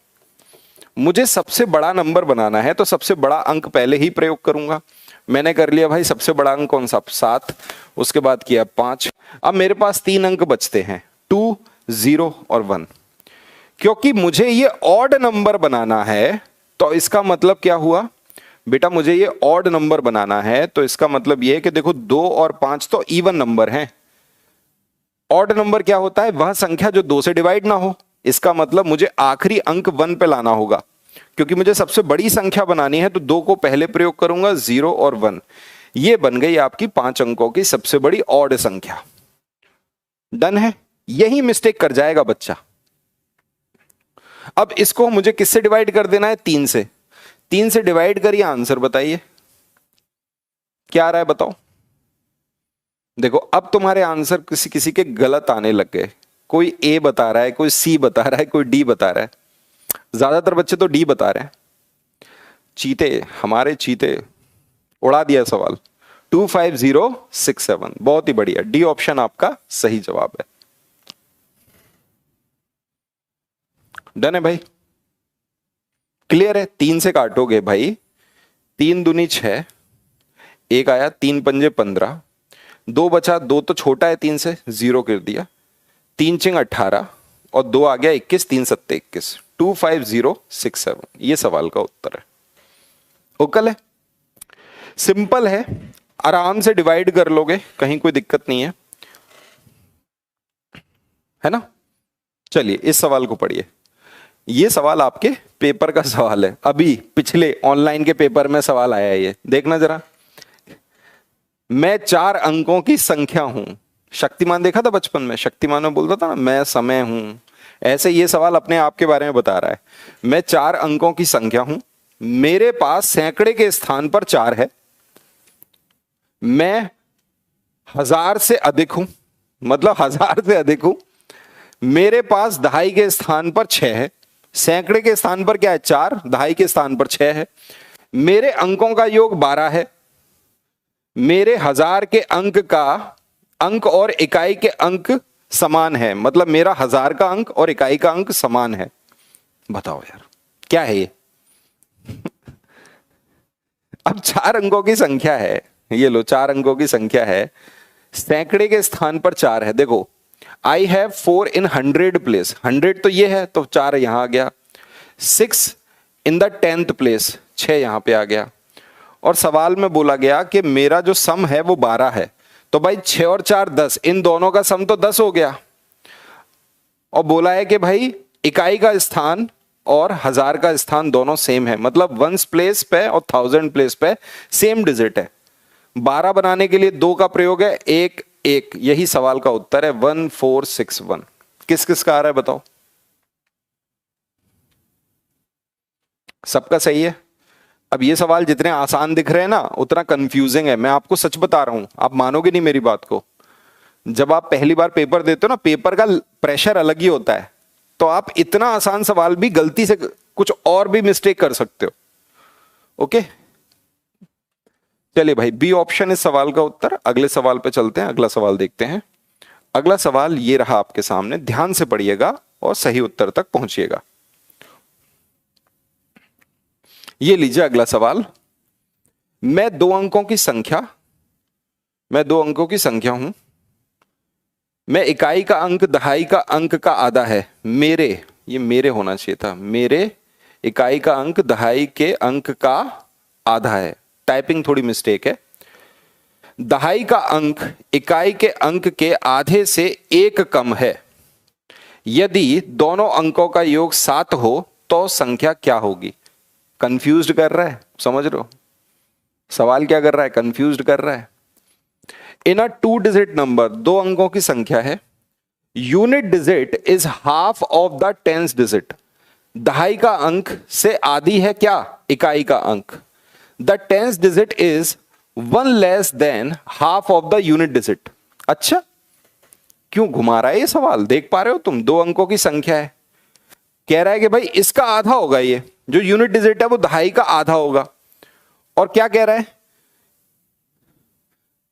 मुझे सबसे बड़ा नंबर बनाना है तो सबसे बड़ा अंक पहले ही प्रयोग करूंगा। मैंने कर लिया भाई, सबसे बड़ा अंक कौन सा? 7, उसके बाद किया 5। अब मेरे पास 3 अंक बचते हैं 2 0 और 1। क्योंकि मुझे ये ऑड नंबर बनाना है तो इसका मतलब क्या हुआ बेटा, मुझे ये ऑड नंबर बनाना है तो इसका मतलब ये है कि देखो 2 और 5 तो इवन नंबर हैं। ऑड नंबर क्या होता है? वह संख्या जो 2 से डिवाइड ना हो। इसका मतलब मुझे आखिरी अंक 1 पे लाना होगा। क्योंकि मुझे सबसे बड़ी संख्या बनानी है तो 2 को पहले प्रयोग करूंगा, 0 और 1। ये बन गई आपकी 5 अंकों की सबसे बड़ी ऑड संख्या। डन है? यही मिस्टेक कर जाएगा बच्चा। अब इसको मुझे किससे डिवाइड कर देना है? 3 से। 3 से डिवाइड करिए, आंसर बताइए क्या आ रहा है, बताओ। देखो अब तुम्हारे आंसर किसी किसी के गलत आने लग गए। कोई ए बता रहा है, कोई सी बता रहा है, कोई डी बता रहा है। ज्यादातर बच्चे तो डी बता रहे हैं। चीते, हमारे चीते उड़ा दिया सवाल। 25067, बहुत ही बढ़िया। डी ऑप्शन आपका सही जवाब है। डन है भाई? क्लियर है? 3 से काटोगे भाई, 3 दूनी 6, 1 आया, 3 पंजे 15, 2 बचा, 2 तो छोटा है 3 से, 0 कर दिया, 3 चिंग 18 और 2 आ गया 21, 3 सत्ते 21। 25067 ये सवाल का उत्तर है। ओकल है, सिंपल है, आराम से डिवाइड कर लोगे, कहीं कोई दिक्कत नहीं है ना? चलिए इस सवाल को पढ़िए। ये सवाल आपके पेपर का सवाल है, अभी पिछले ऑनलाइन के पेपर में सवाल आया है। ये देखना जरा। मैं 4 अंकों की संख्या हूं। शक्तिमान देखा था बचपन में? शक्तिमान में बोलता था ना, मैं समय हूं। ऐसे ये सवाल अपने आप के बारे में बता रहा है। मैं 4 अंकों की संख्या हूं, मेरे पास सैकड़े के स्थान पर 4 है, मैं 1000 से अधिक हूं, मतलब 1000 से अधिक हूं, मेरे पास दहाई के स्थान पर 6 है, सैकड़े के स्थान पर क्या है? 4, दहाई के स्थान पर 6 है, मेरे अंकों का योग 12 है, मेरे 1000 के अंक का अंक और इकाई के अंक समान है, मतलब मेरा 1000 का अंक और इकाई का अंक समान है। बताओ यार क्या है ये? अब 4 अंकों की संख्या है, ये लो 4 अंकों की संख्या है, सैकड़े के स्थान पर 4 है। देखो आई हैव 4 इन 100 प्लेस, 100 तो ये है तो 4 यहां आ गया, 6 इन द 10th प्लेस, 6 यहां पे आ गया। और सवाल में बोला गया कि मेरा जो सम है वो 12 है, तो भाई 6 और 4 10, इन दोनों का सम तो 10 हो गया। और बोला है कि भाई इकाई का स्थान और 1000 का स्थान दोनों सेम है, मतलब 1 प्लेस पे और 1000 प्लेस पे सेम डिजिट है। 12 बनाने के लिए 2 का प्रयोग है, 1 1, यही सवाल का उत्तर है 1461। किस किस का आ रहा है बताओ? सबका सही है। अब ये सवाल जितने आसान दिख रहे हैं ना उतना कंफ्यूजिंग है, मैं आपको सच बता रहा हूं, आप मानोगे नहीं मेरी बात को। जब आप पहली बार पेपर देते हो ना, पेपर का प्रेशर अलग ही होता है, तो आप इतना आसान सवाल भी गलती से कुछ और भी मिस्टेक कर सकते हो। ओके, चलिए भाई, बी ऑप्शन इस सवाल का उत्तर। अगले सवाल पे चलते हैं, अगला सवाल देखते हैं। अगला सवाल ये रहा आपके सामने, ध्यान से पढ़िएगा और सही उत्तर तक पहुंचिएगा। ये लीजिए अगला सवाल। मैं दो अंकों की संख्या हूं। मैं इकाई का अंक दहाई का अंक का आधा है। ये मेरे होना चाहिए था, मेरे इकाई का अंक दहाई के अंक का आधा है। टाइपिंग थोड़ी मिस्टेक है। दहाई का अंक इकाई के अंक के आधे से एक कम है। यदि दोनों अंकों का योग 7 हो तो संख्या क्या होगी? कंफ्यूज्ड कर रहा है, समझ रहे हो सवाल क्या कर रहा है? कंफ्यूज्ड कर रहा है। इन अ 2 डिजिट नंबर, दो अंकों की संख्या है। Unit digit is half of the 10th digit. दहाई का अंक से आधी है क्या? इकाई का अंक। The 10th digit is 1 less than half of the unit digit. अच्छा, क्यों घुमा रहा है ये सवाल? देख पा रहे हो तुम, दो अंकों की संख्या है, कह रहा है कि भाई इसका आधा होगा, ये जो यूनिट डिजिट है वो दहाई का आधा होगा। और क्या कह रहा है?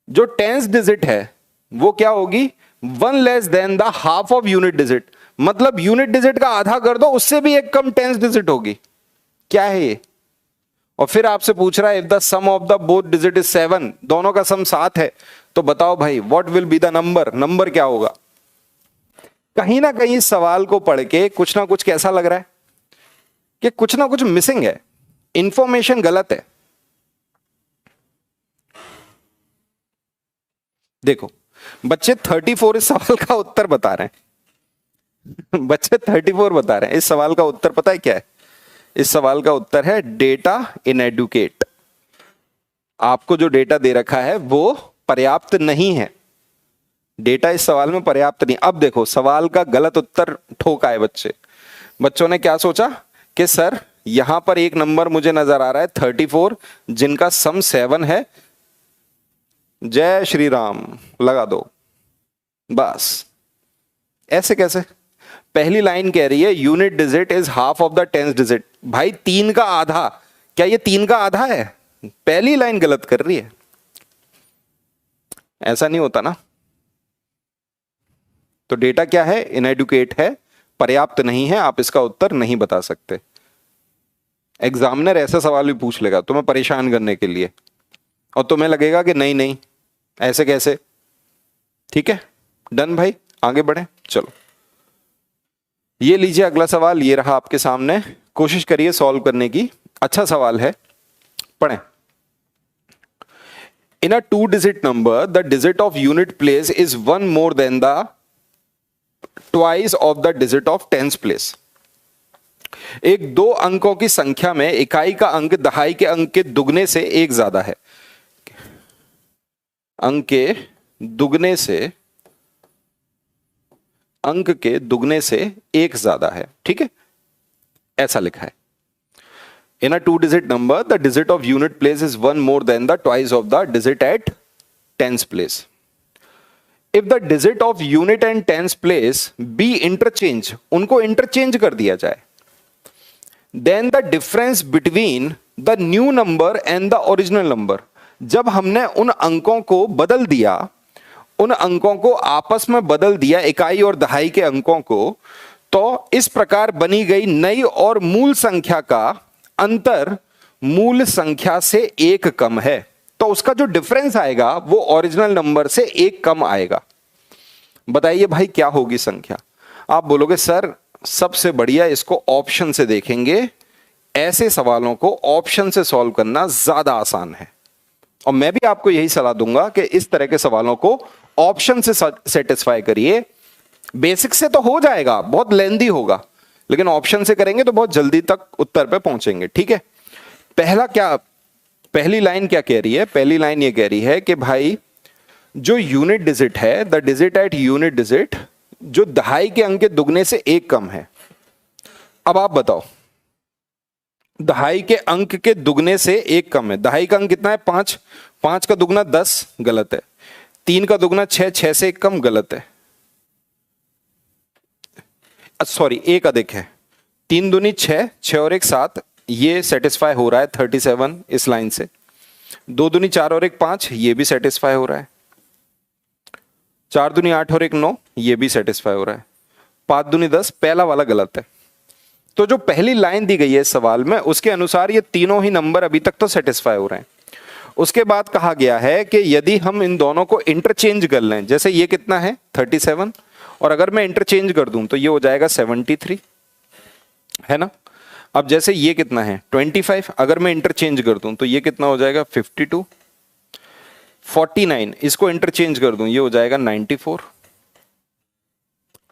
जो 10th डिजिट है वो क्या होगी? 1 less than the half of unit digit. मतलब यूनिट डिजिट का आधा कर दो, उससे भी एक कम 10th डिजिट होगी। क्या है ये? और फिर आपसे पूछ रहा है if the sum of the both digit is 7, दोनों का सम 7 है, तो बताओ भाई what will be the number? Number क्या होगा? कहीं ना कहीं इस सवाल को पढ़ के कुछ ना कुछ कैसा लग रहा है कि कुछ ना कुछ मिसिंग है, इंफॉर्मेशन गलत है। देखो बच्चे 34 इस सवाल का उत्तर बता रहे हैं। बच्चे 34 बता रहे हैं। इस सवाल का उत्तर पता है क्या है? इस सवाल का उत्तर है डेटा इनएडुकेट। आपको जो डेटा दे रखा है वो पर्याप्त नहीं है। डेटा इस सवाल में पर्याप्त नहीं। अब देखो सवाल का गलत उत्तर ठोका है बच्चों ने क्या सोचा कि सर यहां पर एक नंबर मुझे नजर आ रहा है 34 जिनका सम 7 है, जय श्री राम लगा दो, बस। ऐसे कैसे? पहली लाइन कह रही है unit digit is half of the 10th digit. भाई 3 का आधा, क्या ये 3 का आधा है? पहली लाइन गलत कर रही है। ऐसा नहीं होता ना। तो डेटा क्या है? इनएडुकेट है, पर्याप्त नहीं है, आप इसका उत्तर नहीं बता सकते। एग्जामिनर ऐसा सवाल भी पूछ लेगा तुम्हें परेशान करने के लिए, और तुम्हें लगेगा कि नहीं नहीं ऐसे कैसे। ठीक है, डन भाई, आगे बढ़े। चलो ये लीजिए अगला सवाल, ये रहा आपके सामने। कोशिश करिए सॉल्व करने की। अच्छा सवाल है, पढ़ें। इन a 2 digit number the digit of unit place is 1 more than the twice of the digit of 10th place. एक दो अंकों की संख्या में इकाई का अंक दहाई के अंक के दुगने से एक ज्यादा है। अंक के दुगने से एक ज्यादा है। ठीक है, ऐसा लिखा है। In a 2 digit number the digit of unit place is 1 more than the twice of the digit at 10th place. If the digit of unit and 10th place be interchange, उनको इंटरचेंज कर दिया जाए, then the difference between the new number and the original number. जब हमने उन अंकों को बदल दिया, उन अंकों को आपस में बदल दिया, इकाई और दहाई के अंकों को, तो इस प्रकार बनी गई नई और मूल संख्या का अंतर मूल संख्या से एक कम है। तो उसका जो डिफरेंस आएगा वो ओरिजिनल नंबर से एक कम आएगा। बताइए भाई क्या होगी संख्या? आप बोलोगे सर सबसे बढ़िया इसको ऑप्शन से देखेंगे, ऐसे सवालों को ऑप्शन से सॉल्व करना ज्यादा आसान है। और मैं भी आपको यही सलाह दूंगा कि इस तरह के सवालों को ऑप्शन से सेटिस्फाई करिए। बेसिक से तो हो जाएगा, बहुत लेंदी होगा, लेकिन ऑप्शन से करेंगे तो बहुत जल्दी तक उत्तर पे पहुंचेंगे। ठीक है, पहली लाइन क्या कह रही है? पहली लाइन ये कह रही है कि भाई जो यूनिट डिजिट है, the digit at unit digit, जो दहाई के अंक के दुगने से एक कम है। अब आप बताओ, दहाई के अंक के दुगने से एक कम है। दहाई का अंक कितना है? 5, 5 का दुगना 10, गलत है। 3 का दुगना 6, 6 से 1 कम, गलत है, सॉरी 1 अधिक है। 3 दूनी 6, 6 और 1 7, ये सेटिस्फाई हो रहा है 37 इस लाइन से। 2 दूनी 4 और 1 5, ये भी सेटिस्फाई हो रहा है। 4 दूनी 8 और 1 9, ये भी सेटिस्फाई हो रहा है। 5 दूनी 10, पहला वाला गलत है। तो जो पहली लाइन दी गई है इस सवाल में, उसके अनुसार ये तीनों ही नंबर अभी तक तो सेटिस्फाई हो रहे हैं। उसके बाद कहा गया है कि यदि हम इन दोनों को इंटरचेंज कर लें, जैसे ये कितना है 37, और अगर मैं इंटरचेंज कर दूं तो ये हो जाएगा 73, है ना। अब जैसे ये कितना है 25, अगर मैं इंटरचेंज कर दूं तो ये कितना हो जाएगा 52। 49, इसको इंटरचेंज कर दूं ये हो जाएगा 94।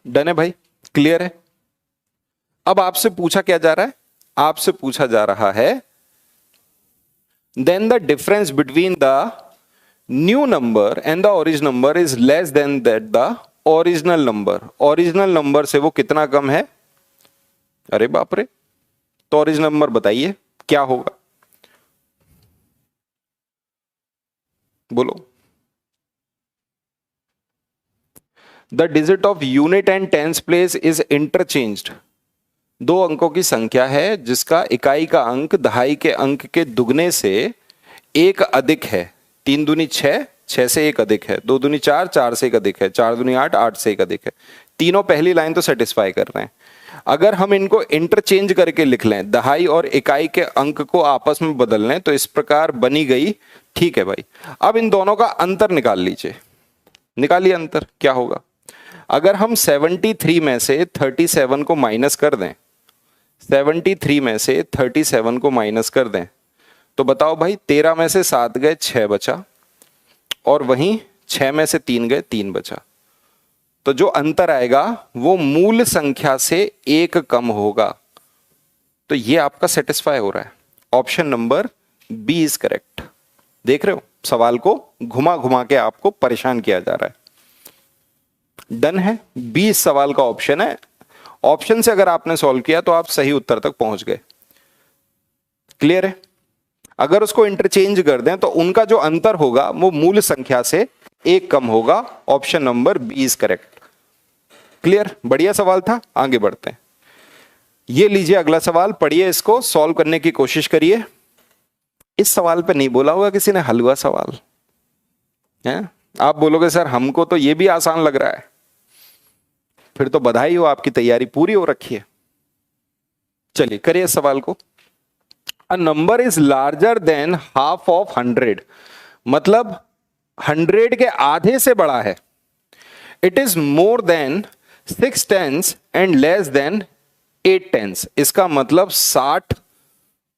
डन है भाई, क्लियर है। अब आपसे पूछा क्या जा रहा है, आपसे पूछा जा रहा है then the difference between the new number and the original number is less than that the original number. Original number से वो कितना कम है, अरे बाप रे, तो ओरिजिनल नंबर बताइए क्या होगा, बोलो। The digit of unit and tens place is interchanged. 2 अंकों की संख्या है जिसका इकाई का अंक दहाई के अंक के दुगने से 1 अधिक है। 3 दूनी 6, 6 से 1 अधिक है। 2 दूनी 4, 4 से 1 अधिक है। 4 दूनी 8, 8 से 1 अधिक है। तीनों पहली लाइन तो सेटिस्फाई कर रहे हैं। अगर हम इनको इंटरचेंज करके लिख लें, दहाई और इकाई के अंक को आपस में बदल लें, तो इस प्रकार बनी गई। ठीक है भाई, अब इन दोनों का अंतर निकाल लीजिए। निकालिए अंतर, क्या होगा। अगर हम 73 में से 37 को माइनस कर दें, 73 में से 37 को माइनस कर दें, तो बताओ भाई 13 में से 7 गए 6 बचा, और वहीं 6 में से 3 गए 3 बचा। तो जो अंतर आएगा वो मूल संख्या से 1 कम होगा। तो ये आपका सेटिस्फाई हो रहा है। Option number B is correct. देख रहे हो, सवाल को घुमा घुमा के आपको परेशान किया जा रहा है। डन है, बी इस सवाल का ऑप्शन है। ऑप्शन से अगर आपने सॉल्व किया तो आप सही उत्तर तक पहुंच गए। क्लियर है। अगर उसको इंटरचेंज कर दें तो उनका जो अंतर होगा वो मूल संख्या से 1 कम होगा। Option number B is correct. Clear, बढ़िया सवाल था। आगे बढ़ते हैं। ये लीजिए अगला सवाल, पढ़िए, इसको सॉल्व करने की कोशिश करिए। इस सवाल पे नहीं बोला होगा किसी ने हलवा सवाल है। आप बोलोगे सर हमको तो ये भी आसान लग रहा है, फिर तो बधाई हो, आपकी तैयारी पूरी हो रखी है। चलिए करिए इस सवाल को। A number is larger than half of 100, मतलब 100 के आधे से बड़ा है। It is more than 6 tens and less than 8 tens. इसका मतलब 60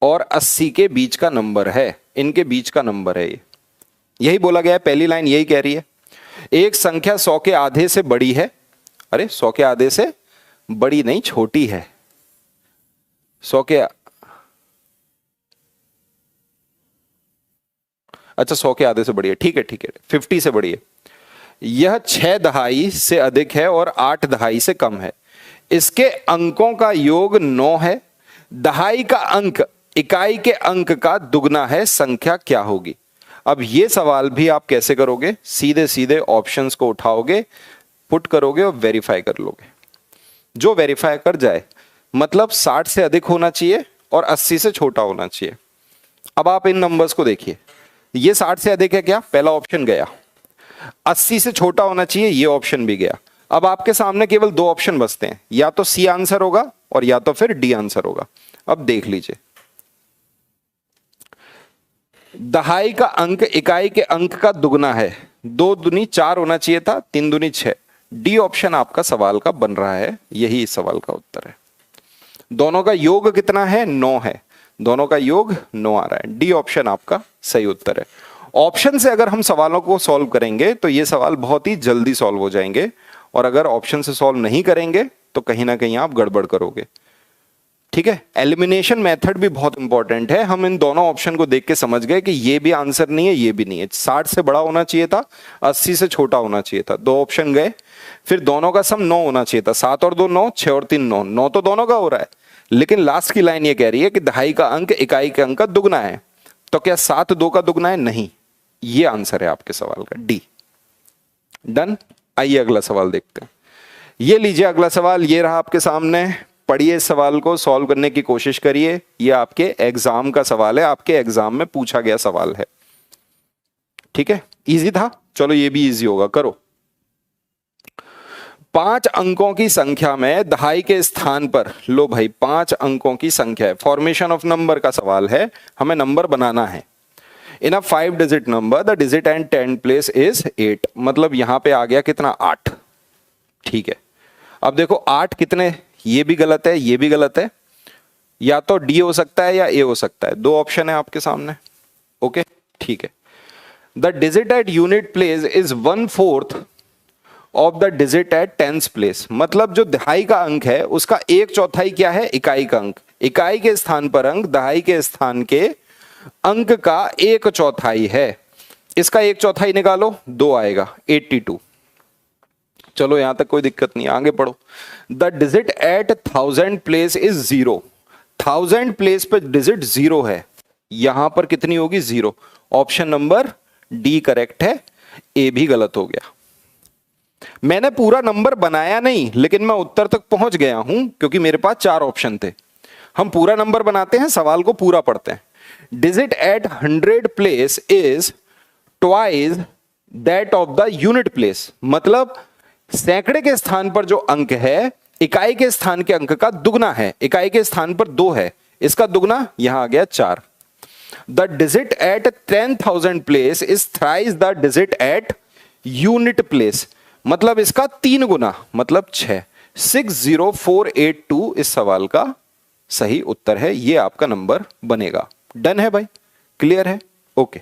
और 80 के बीच का नंबर है, इनके बीच का नंबर है ये। यही बोला गया है, पहली लाइन यही कह रही है। एक संख्या 100 के आधे से बड़ी है। अरे 100 के आधे से बड़ी नहीं, छोटी है। 100 के, अच्छा 100 के आधे से बड़ी है, ठीक है ठीक है, 50 से बड़ी है। यह 6 दहाई से अधिक है और 8 दहाई से कम है। इसके अंकों का योग 9 है। दहाई का अंक इकाई के अंक का दुगना है, संख्या क्या होगी। अब ये सवाल भी आप कैसे करोगे, सीधे सीधे ऑप्शंस को उठाओगे, पुट करोगे और वेरीफाई कर लोगे। जो वेरीफाई कर जाए, मतलब 60 से अधिक होना चाहिए और 80 से छोटा होना चाहिए। अब आप इन नंबर्स को देखिए, ये 60 से अधिक है क्या, पहला ऑप्शन गया। 80 से छोटा होना चाहिए, ये ऑप्शन भी गया। अब आपके सामने केवल 2 ऑप्शन बचते हैं, या तो सी आंसर होगा और या तो फिर डी आंसर होगा। अब देख लीजिए, दहाई का अंक इकाई के अंक का दुगना है। 2 दूनी 4 होना चाहिए था, 3 दूनी 6। डी ऑप्शन आपका सवाल का बन रहा है, यही इस सवाल का उत्तर है। दोनों का योग कितना है, 9 है। दोनों का योग 9 आ रहा है। डी ऑप्शन आपका सही उत्तर है। ऑप्शन से अगर हम सवालों को सॉल्व करेंगे तो ये सवाल बहुत ही जल्दी सॉल्व हो जाएंगे, और अगर ऑप्शन से सॉल्व नहीं करेंगे तो कहीं ना कहीं आप गड़बड़ करोगे। ठीक है, एलिमिनेशन मेथड भी बहुत इंपॉर्टेंट है। हम इन दोनों ऑप्शन को देख के समझ गए कि ये भी आंसर नहीं है, ये भी नहीं है। 60 से बड़ा होना चाहिए था, 80 से छोटा होना चाहिए था। 2 ऑप्शन गए, फिर दोनों का सम 9 होना चाहिए था। 7 और 2 9, 6 और 3 9, 9 तो दोनों का हो रहा है। लेकिन लास्ट की लाइन ये कह रही है कि दहाई का अंक इकाई के अंक का दुगना है। तो क्या 7 2 का दुगना है, नहीं। ये आंसर है आपके सवाल का, डी। डन। आइए अगला सवाल देखते हैं। ये लीजिए अगला सवाल, ये रहा आपके सामने। पढ़िए इस सवाल को, सॉल्व करने की कोशिश करिए। ये आपके एग्जाम का सवाल है, आपके एग्जाम में पूछा गया सवाल है। ठीक है, इजी था, चलो ये भी इजी होगा, करो। 5 अंकों की संख्या में दहाई के स्थान पर, लो भाई 5 अंकों की संख्या है, फॉर्मेशन ऑफ नंबर का सवाल है, हमें नंबर बनाना है। In a 5 digit number the digit and 10 place is 8, मतलब यहां पे आ गया कितना, 8। ठीक है, अब देखो 8 कितने, ये भी गलत है, ये भी गलत है, या तो डी हो सकता है या ए हो सकता है, 2 ऑप्शन है आपके सामने। ओके ठीक है। The digit at unit place is 1/4 of the digit at tens place, मतलब जो दहाई का अंक है उसका 1/4 क्या है, इकाई का अंक। इकाई के स्थान पर अंक दहाई के स्थान के अंक का 1/4 है। इसका 1/4 निकालो, 2 आएगा, 82। चलो यहां तक कोई दिक्कत नहीं, आगे पढ़ो। The digit at 1000 place is 0, 1000 place पे डिजिट 0 है, यहां पर कितनी होगी, 0। ऑप्शन नंबर डी करेक्ट है, ए भी गलत हो गया। मैंने पूरा नंबर बनाया नहीं, लेकिन मैं उत्तर तक पहुंच गया हूं क्योंकि मेरे पास 4 ऑप्शन थे। हम पूरा नंबर बनाते हैं, सवाल को पूरा पढ़ते हैं। Digit at 100 place is twice that of the unit place, मतलब सैकड़े के स्थान पर जो अंक है इकाई के स्थान के अंक का दुगना है। इकाई के स्थान पर 2 है, इसका दुगना यहां आ गया 4। The digit at 10,000 place is thrice the digit at unit place, मतलब इसका 3 गुना, मतलब 6। 60482 इस सवाल का सही उत्तर है, ये आपका नंबर बनेगा। डन है भाई, क्लियर है, ओके।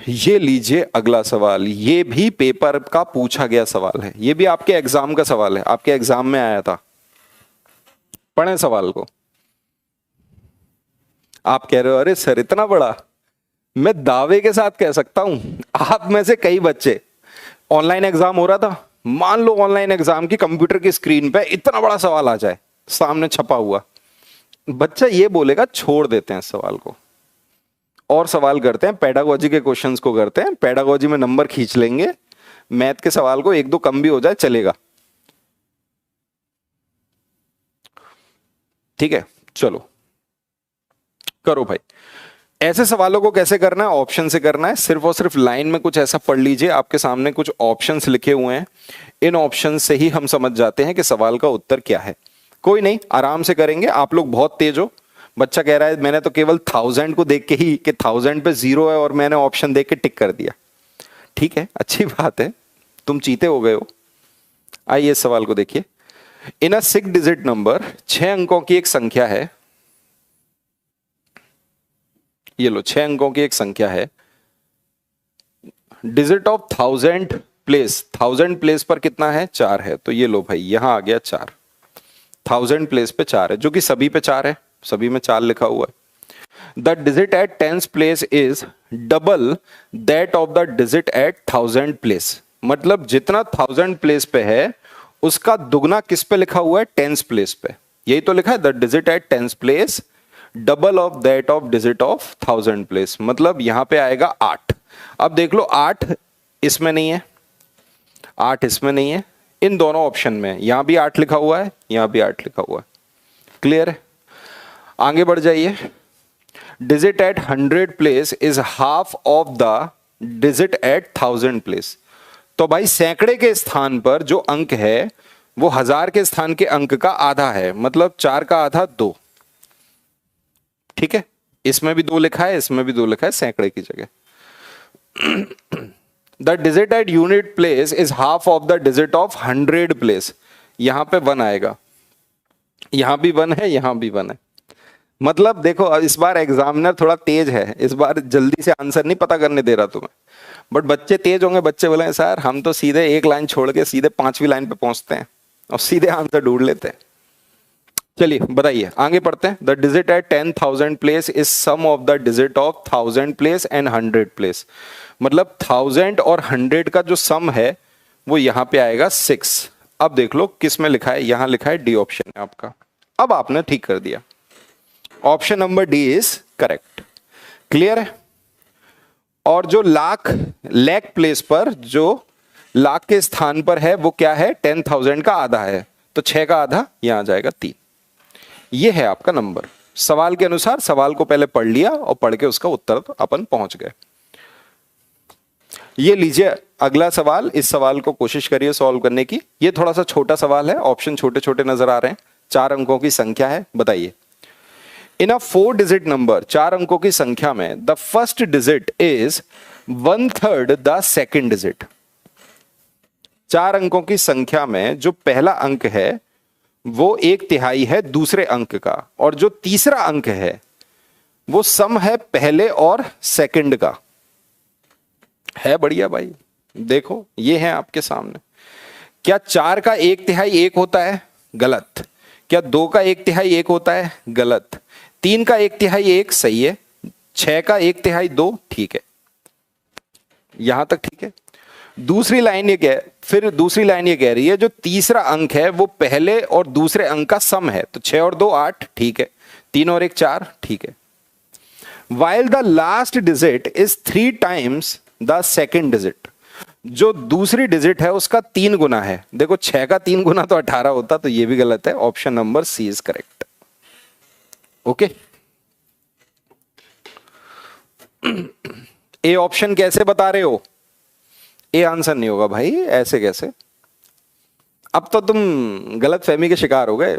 ये लीजिए अगला सवाल, ये भी पेपर का पूछा गया सवाल है, ये भी आपके एग्जाम का सवाल है, आपके एग्जाम में आया था। पढ़ें सवाल को। आप कह रहे हो अरे सर इतना बड़ा, मैं दावे के साथ कह सकता हूं आप में से कई बच्चे, ऑनलाइन एग्जाम हो रहा था, मान लो ऑनलाइन एग्जाम की कंप्यूटर की स्क्रीन पे इतना बड़ा सवाल आ जाए सामने छपा हुआ, बच्चा ये बोलेगा छोड़ देते हैं इस सवाल को और सवाल करते हैं, पेडागोजी के क्वेश्चंस को करते हैं, पेडागोजी में नंबर खींच लेंगे, मैथ के सवाल को 1-2 कम भी हो जाए चलेगा। ठीक है, चलो करो भाई। ऐसे सवालों को कैसे करना है, ऑप्शन से करना है, सिर्फ और सिर्फ लाइन में कुछ ऐसा पढ़ लीजिए, आपके सामने कुछ ऑप्शंस लिखे हुए हैं, इन ऑप्शन से ही हम समझ जाते हैं कि सवाल का उत्तर क्या है। कोई नहीं, आराम से करेंगे, आप लोग बहुत तेज हो। बच्चा कह रहा है मैंने तो केवल 1000 को देख के ही कि 1000 पे 0 है और मैंने ऑप्शन देख के टिक कर दिया। ठीक है, अच्छी बात है, तुम चीते हो गए हो। आइए इस सवाल को देखिए। इन अ 6 डिजिट नंबर, 6 अंकों की एक संख्या है, ये लो 6 अंकों की एक संख्या है, डिजिट ऑफ 1000 प्लेस, 1000 प्लेस पर कितना है, 4 है, तो ये लो भाई यहां आ गया 4, 1000 प्लेस पे 4 है, जो कि सभी पे 4 है, सभी में 4 लिखा हुआ है। The digit at 10th place is double that of the digit at 1000 place, मतलब जितना 1000 प्लेस पे है उसका दुगना किस पे लिखा हुआ है, 10th प्लेस पे, यही तो लिखा है, the digit at 10th place double of that of digit of 1000 place, मतलब यहां पे आएगा 8। अब देख लो 8 इसमें नहीं है, 8 इसमें नहीं है, इन दोनों ऑप्शन में, यहां भी 8 लिखा हुआ है, यहां भी 8 लिखा हुआ है। क्लियर है, आगे बढ़ जाइए। Digit at 100 place is half of the digit at 1000 place, तो भाई सैकड़े के स्थान पर जो अंक है वो 1000 के स्थान के अंक का आधा है, मतलब 4 का आधा 2। ठीक है, इसमें भी 2 लिखा है, इसमें भी 2 लिखा है, सैकड़े की जगह। The digit at unit place is half of the digit of 100 place, यहां पे 1 आएगा, यहां भी 1 है, यहां भी 1 है, मतलब देखो इस बार एग्जामिनर थोड़ा तेज है, इस बार जल्दी से आंसर नहीं पता करने दे रहा तुम्हें, बट बच्चे तेज होंगे, बच्चे बोले सर हम तो सीधे एक लाइन छोड़ के सीधे 5वीं लाइन पे पहुंचते हैं और सीधे आंसर ढूंढ लेते हैं। चलिए बताइए, आगे पढ़ते हैं। The digit at 10,000 place is sum of the digit of 1000 place and 100 place, मतलब 1000 और 100 का जो सम है वो यहां पे आएगा 6। अब देख लो किस में लिखा है, यहां लिखा है डी ऑप्शन है आपका, अब आपने ठीक कर दिया, option number D is correct. Clear है, और जो लाख प्लेस पर जो लाख के स्थान पर है वो क्या है, 10,000 का आधा है, तो 6 का आधा यहां आ जाएगा 3। ये है आपका नंबर। सवाल के अनुसार सवाल को पहले पढ़ लिया और पढ़ के उसका उत्तर अपन पहुंच गए। ये लीजिए अगला सवाल, इस सवाल को कोशिश करिए सॉल्व करने की। ये थोड़ा सा छोटा सवाल है, ऑप्शन छोटे छोटे नजर आ रहे हैं। 4 अंकों की संख्या है, बताइए। इन अ 4 डिजिट नंबर, 4 अंकों की संख्या में the first digit is 1/3 the second digit. 4 अंकों की संख्या में जो पहला अंक है वो 1/3 है दूसरे अंक का, और जो तीसरा अंक है वो सम है पहले और सेकंड का। है बढ़िया भाई। देखो ये है आपके सामने। क्या 4 का 1/3 1 होता है? गलत। क्या 2 का 1/3 1 होता है? गलत। 3 का 1/3 1 सही है। 6 का 1/3 2 ठीक है, यहां तक ठीक है। दूसरी लाइन ये कह रही है जो तीसरा अंक है वो पहले और दूसरे अंक का सम है, तो 6 और 2 8 ठीक है, 3 और 1 4 ठीक है। While the last digit is 3 times the second digit, जो दूसरी डिजिट है उसका 3 गुना है। देखो 6 का 3 गुना तो 18 होता, तो ये भी गलत है। Option number C is correct. Okay, A option कैसे बता रहे हो? ए आंसर नहीं होगा भाई, ऐसे कैसे? अब तो तुम गलत फहमी के शिकार हो गए,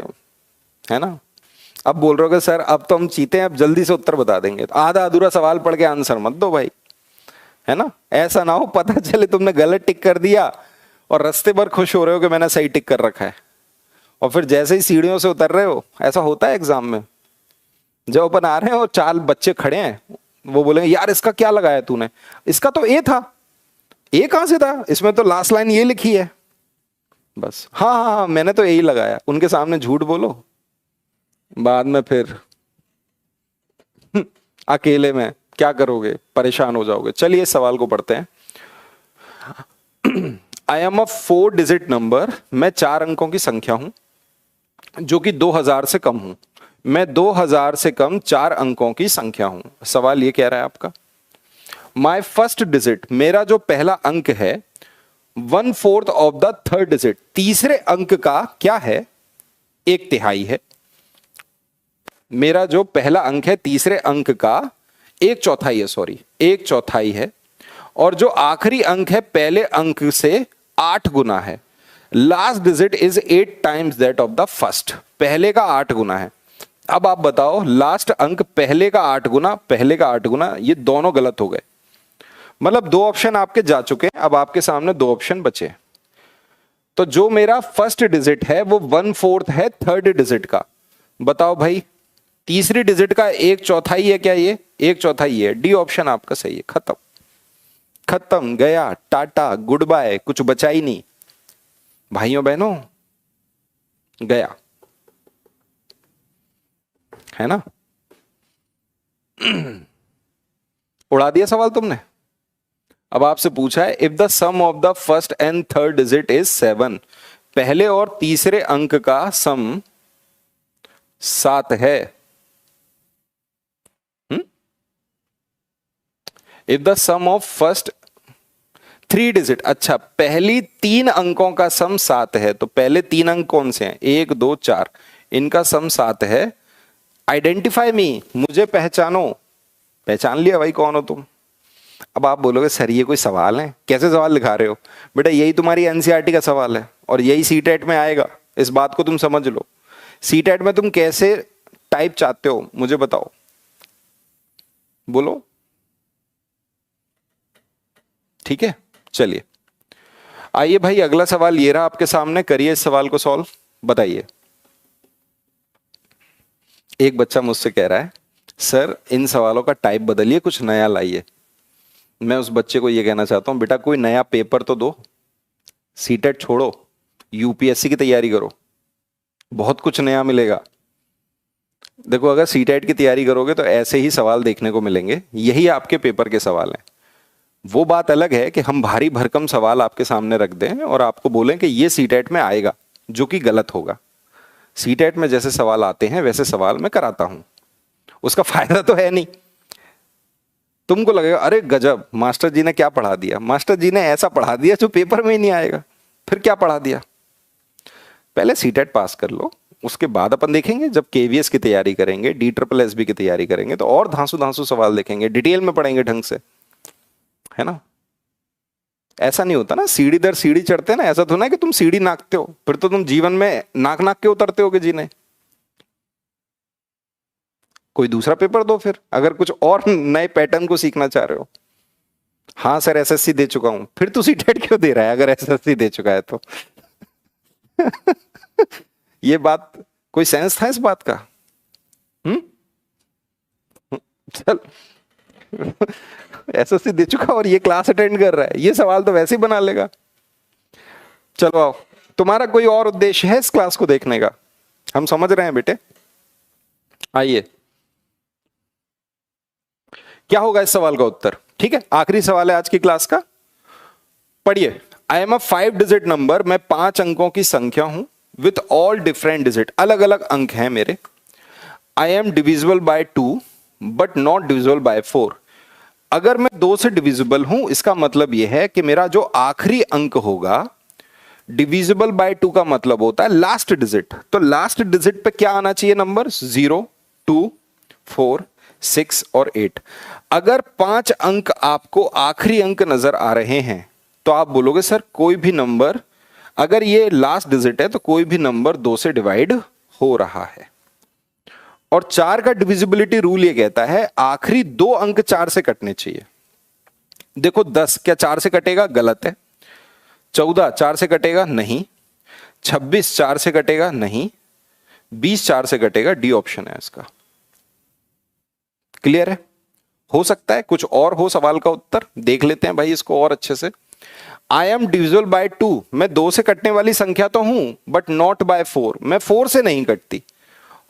है ना। अब बोल रहे हो सर अब तो हम चीते हैं, अब जल्दी से उत्तर बता देंगे। तो आधा अधूरा सवाल पढ़ के आंसर मत दो भाई, है ना। ऐसा ना हो पता चले तुमने गलत टिक कर दिया और रास्ते भर खुश हो रहे हो कि मैंने सही टिक कर रखा है, और फिर जैसे ही सीढ़ियों से उतर रहे हो, ऐसा होता है एग्जाम में। जब अपन आ रहे हैं और 4 बच्चे खड़े हैं, वो बोलेंगे यार इसका क्या लगाया तूने? इसका तो ए था। ए कहां से था? इसमें तो लास्ट लाइन ये लिखी है। बस हाँ हाँ हाँ मैंने तो यही लगाया। उनके सामने झूठ बोलो, बाद में फिर अकेले में क्या करोगे, परेशान हो जाओगे। चलिए इस सवाल को पढ़ते हैं। I am a 4 digit number, मैं 4 अंकों की संख्या हूं जो कि 2000 से कम हूं। मैं 2000 से कम 4 अंकों की संख्या हूं। सवाल ये कह रहा है आपका, माई फर्स्ट डिजिट, मेरा जो पहला अंक है, 1/4 ऑफ द थर्ड डिजिट, तीसरे अंक का क्या है? 1/3 है। मेरा जो पहला अंक है तीसरे अंक का 1/4 है, सॉरी 1/4 है, और जो आखिरी अंक है पहले अंक से 8 गुना है। Last digit is 8 times that of the first, पहले का 8 गुना है। अब आप बताओ, लास्ट अंक पहले का 8 गुना, पहले का 8 गुना, ये दोनों गलत हो गए। मतलब 2 ऑप्शन आपके जा चुके हैं, अब आपके सामने 2 ऑप्शन बचे। तो जो मेरा फर्स्ट डिजिट है वो 1/4 है थर्ड डिजिट का। बताओ भाई, तीसरी डिजिट का 1/4 है क्या? ये 1/4 है। डी ऑप्शन आपका सही है। खत्म खत्म, गया, टाटा, गुड बाय, कुछ बचा ही नहीं भाइयों बहनों, गया, है ना। उड़ा दिया सवाल तुमने। अब आपसे पूछा है if the sum of the first and third digit is 7, पहले और तीसरे अंक का सम 7 है। If the sum of first 3 digit, अच्छा पहली 3 अंकों का सम 7 है, तो पहले 3 अंक कौन से हैं? 1 2 4, इनका सम 7 है। आइडेंटिफाई मी, मुझे पहचानो। पहचान लिया भाई कौन हो तुम। अब आप बोलोगे सर ये कोई सवाल है? कैसे सवाल लिखा रहे हो? बेटा यही तुम्हारी एनसीईआरटी का सवाल है और यही सीटेट में आएगा, इस बात को तुम समझ लो। सीटेट में तुम कैसे टाइप चाहते हो मुझे बताओ, बोलो। ठीक है, चलिए आइए भाई अगला सवाल ये रहा आपके सामने, करिए इस सवाल को सॉल्व। बताइए। एक बच्चा मुझसे कह रहा है सर इन सवालों का टाइप बदलिए, कुछ नया लाइए। मैं उस बच्चे को ये कहना चाहता हूं बेटा कोई नया पेपर तो दो, सीटेट छोड़ो, यूपीएससी की तैयारी करो, बहुत कुछ नया मिलेगा। देखो अगर सीटेट की तैयारी करोगे तो ऐसे ही सवाल देखने को मिलेंगे, यही आपके पेपर के सवाल हैं। वो बात अलग है कि हम भारी भरकम सवाल आपके सामने रख दें और आपको बोलें कि ये सीटेट में आएगा, जो कि गलत होगा। सीटेट में जैसे सवाल आते हैं वैसे सवाल मैं कराता हूं, उसका फायदा तो है नहीं। तुमको लगेगा अरे गजब, मास्टर जी ने क्या पढ़ा दिया, मास्टर जी ने ऐसा पढ़ा दिया जो पेपर में ही नहीं आएगा। फिर क्या पढ़ा दिया? पहले सीटेट पास कर लो, उसके बाद अपन देखेंगे, जब केवीएस की तैयारी करेंगे, डी ट्रिपल एस बी की तैयारी करेंगे, तो और धांसू धांसू सवाल देखेंगे, डिटेल में पढ़ेंगे ढंग से, है ना। ऐसा नहीं होता ना, सीढ़ी दर सीढ़ी चढ़ते हैं ना, ऐसा तो ना कि तुम सीढ़ी नाकते हो, फिर तो तुम जीवन में नाक नाक के उतरते होगे जीने। कोई दूसरा पेपर दो फिर, अगर कुछ और नए पैटर्न को सीखना चाह रहे हो। हाँ सर एसएससी दे चुका हूं, फिर तू सीटेट क्यों दे रहा है अगर एसएससी दे चुका है तो? ये बात, कोई सेंस था इस बात का? हम्म, चल। एसएससी दे चुका और ये क्लास अटेंड कर रहा है, ये सवाल तो वैसे ही बना लेगा। चलो आओ, तुम्हारा कोई और उद्देश्य है इस क्लास को देखने का? हम समझ रहे हैं बेटे, आइए। क्या होगा इस सवाल का उत्तर? ठीक है, आखिरी सवाल है आज की क्लास का, पढ़िए। I am a 5 digit number, मैं 5 अंकों की संख्या हूं, विथ ऑल डिफरेंट डिजिट, अलग अलग अंक हैं मेरे। I am divisible by 2 but not divisible by 4। अगर मैं 2 से डिविजिबल हूं, इसका मतलब यह है कि मेरा जो आखिरी अंक होगा, डिविजिबल बाय 2 का मतलब होता है लास्ट डिजिट, तो लास्ट डिजिट पे क्या आना चाहिए नंबर? 0, 2, 4, 6 और 8। अगर 5 अंक आपको आखिरी अंक नजर आ रहे हैं तो आप बोलोगे सर कोई भी नंबर, अगर ये लास्ट डिजिट है तो कोई भी नंबर 2 से डिवाइड हो रहा है। और 4 का डिविजिबिलिटी रूल ये कहता है आखिरी 2 अंक 4 से कटने चाहिए। देखो 10 क्या 4 से कटेगा? गलत है। 14 4 से कटेगा? नहीं। 26 4 से कटेगा? नहीं। 20 4 से कटेगा? डी ऑप्शन है इसका। क्लियर है? हो सकता है कुछ और हो सवाल का उत्तर, देख लेते हैं भाई इसको और अच्छे से। आई एम डिविजिबल बाय 2, मैं 2 से कटने वाली संख्या तो हूं, बट नॉट बाय 4, मैं 4 से नहीं कटती।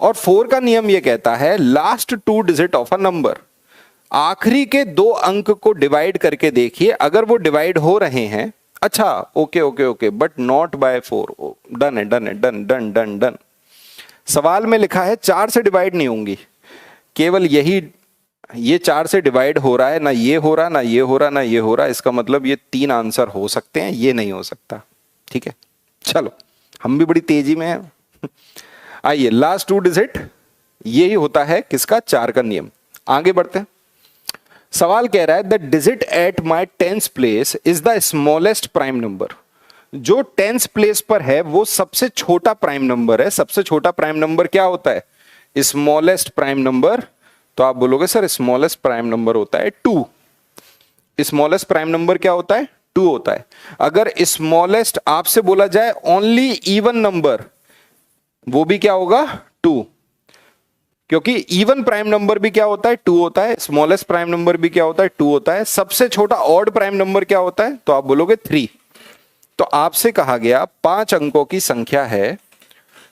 और 4 का नियम यह कहता है last 2 digit of a number, आखिरी के 2 अंक को डिवाइड करके देखिए, अगर वो डिवाइड हो रहे हैं, अच्छा okay okay okay, but not by 4। Done है, डन है, डन डन डन डन। सवाल में लिखा है 4 से डिवाइड नहीं होंगी, केवल यही, ये 4 से डिवाइड हो रहा है, ना ये हो रहा, ना ये हो रहा, ना ये हो रहा, इसका मतलब ये 3 आंसर हो सकते हैं, ये नहीं हो सकता। ठीक है, चलो हम भी बड़ी तेजी में हैं। आइए, लास्ट 2 डिजिट यही होता है किसका? 4 का नियम। आगे बढ़ते हैं। सवाल कह रहा है the digit at my 10th place is the smallest prime number. जो 10th प्लेस पर है वो सबसे छोटा प्राइम नंबर है। सबसे छोटा प्राइम नंबर क्या होता है? Smallest prime number. तो आप बोलोगे सर स्मॉलेस्ट प्राइम नंबर होता है 2। स्मॉलेस्ट प्राइम नंबर क्या होता है? 2 होता है। अगर स्मॉलेस्ट आपसे बोला जाए ओनली इवन नंबर, वो भी क्या होगा? 2, क्योंकि इवन प्राइम नंबर भी क्या होता है? 2 होता है। स्मॉलेस्ट प्राइम नंबर भी क्या होता है? 2 होता है। सबसे छोटा ऑड प्राइम नंबर क्या होता है? तो आप बोलोगे 3। तो आपसे कहा गया 5 अंकों की संख्या है,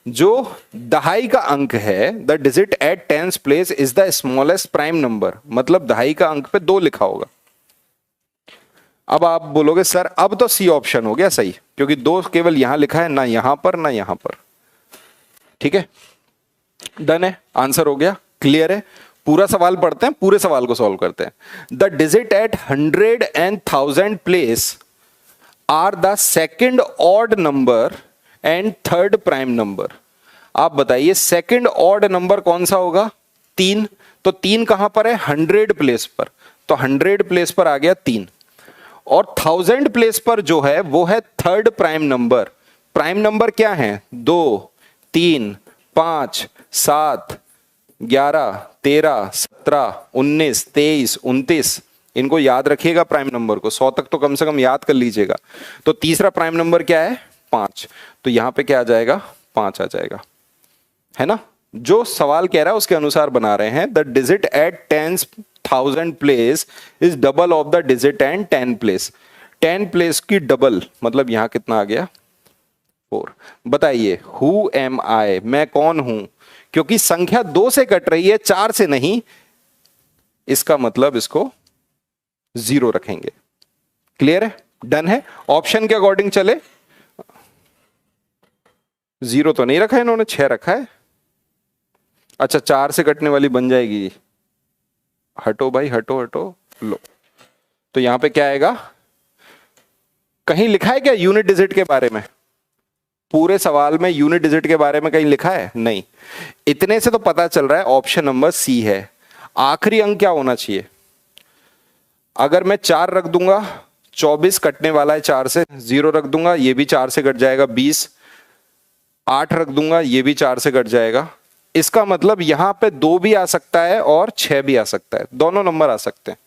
जो दहाई का अंक है, the digit at 10th place is the smallest prime number, मतलब दहाई का अंक पे 2 लिखा होगा। अब आप बोलोगे सर अब तो सी ऑप्शन हो गया सही, क्योंकि 2 केवल यहां लिखा है, ना यहां पर ना यहां पर। ठीक है, डन है, आंसर हो गया, क्लियर है। पूरा सवाल पढ़ते हैं, पूरे सवाल को सॉल्व करते हैं। The digit at 100 and 1000 place are the second odd number and third prime number. आप बताइए सेकेंड ऑड नंबर कौन सा होगा? 3। तो 3 कहां पर है? 100 प्लेस पर, तो 100 प्लेस पर आ गया 3। और 1000 प्लेस पर जो है वो है third prime number. Prime number क्या है? 2, 3, 5, 7, 11, 13, 17, 19, 23, 29। इनको याद रखिएगा प्राइम नंबर को, 100 तक तो कम से कम याद कर लीजिएगा। तो तीसरा प्राइम नंबर क्या है? 5। तो यहां पे क्या आ जाएगा? 5 आ जाएगा, है ना। जो सवाल कह रहा है उसके अनुसार बना रहे हैं। The digit at 10,000 place is double of the digit and 10 place. 10 place की डबल, मतलब यहां कितना आ गया? 4। बताइए हु एम आई, मैं कौन हूं? क्योंकि संख्या 2 से कट रही है, 4 से नहीं, इसका मतलब इसको 0 रखेंगे। क्लियर है? डन है। ऑप्शन के अकॉर्डिंग चले। 0 तो नहीं रखा है इन्होंने, 6 रखा है। अच्छा 4 से कटने वाली बन जाएगी। हटो भाई, हटो हटो, लो, तो यहां पे क्या आएगा, कहीं लिखा है क्या यूनिट डिजिट के बारे में? पूरे सवाल में यूनिट डिजिट के बारे में कहीं लिखा है? नहीं। इतने से तो पता चल रहा है ऑप्शन नंबर सी है। आखिरी अंक क्या होना चाहिए? अगर मैं 4 रख दूंगा, 24 कटने वाला है 4 से, 0 रख दूंगा, ये भी 4 से कट जाएगा 20, 8 रख दूंगा, ये भी 4 से कट जाएगा। इसका मतलब यहां पे 2 भी आ सकता है और 6 भी आ सकता है, दोनों नंबर आ सकते हैं।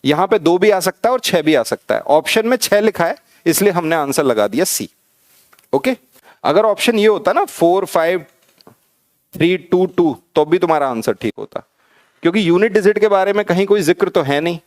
यहां पे 2 भी आ सकता है और 6 भी आ सकता है। ऑप्शन में 6 लिखा है, इसलिए हमने आंसर लगा दिया सी। ओके, अगर ऑप्शन ये होता ना 4 5 3 2 2, तो भी तुम्हारा आंसर ठीक होता, क्योंकि यूनिट डिजिट के बारे में कहीं कोई जिक्र तो है नहीं।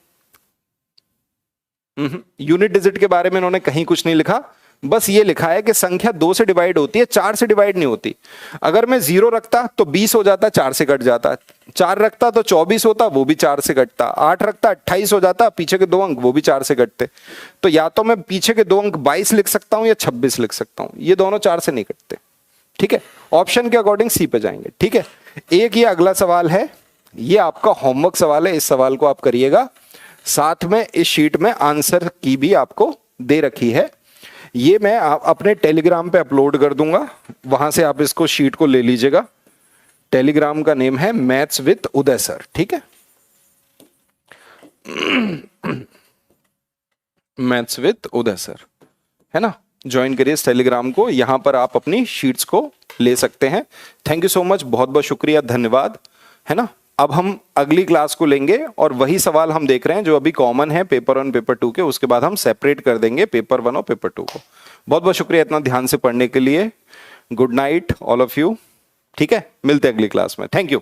यूनिट डिजिट के बारे में इन्होंने कहीं कुछ नहीं लिखा, बस ये लिखा है कि संख्या 2 से डिवाइड होती है, 4 से डिवाइड नहीं होती। अगर मैं 0 रखता तो 20 हो जाता, 4 से कट जाता, 4 रखता तो 24 होता, वो भी 4 से कटता, 8 रखता 28 हो जाता, पीछे के 2 अंक वो भी 4 से कटते। तो या तो मैं पीछे के 2 अंक 22 लिख सकता हूं या 26 लिख सकता हूं, ये दोनों 4 से नहीं कटते। ठीक है, ऑप्शन के अकॉर्डिंग सी पे जाएंगे। ठीक है, एक ये अगला सवाल है, ये आपका होमवर्क सवाल है, इस सवाल को आप करिएगा। साथ में इस शीट में आंसर की भी आपको दे रखी है, ये मैं अपने टेलीग्राम पे अपलोड कर दूंगा, वहां से आप इसको शीट को ले लीजिएगा। टेलीग्राम का नेम है मैथ्स विद उदय सर। ठीक है, मैथ्स विद उदय सर, है ना, ज्वाइन करिए इस टेलीग्राम को, यहां पर आप अपनी शीट्स को ले सकते हैं। थैंक यू सो मच, बहुत बहुत शुक्रिया, धन्यवाद, है ना। अब हम अगली क्लास को लेंगे और वही सवाल हम देख रहे हैं जो अभी कॉमन है पेपर 1 पेपर 2 के, उसके बाद हम सेपरेट कर देंगे पेपर 1 और पेपर 2 को। बहुत बहुत शुक्रिया इतना ध्यान से पढ़ने के लिए। Good night all of you. ठीक है, मिलते हैं अगली क्लास में। Thank you.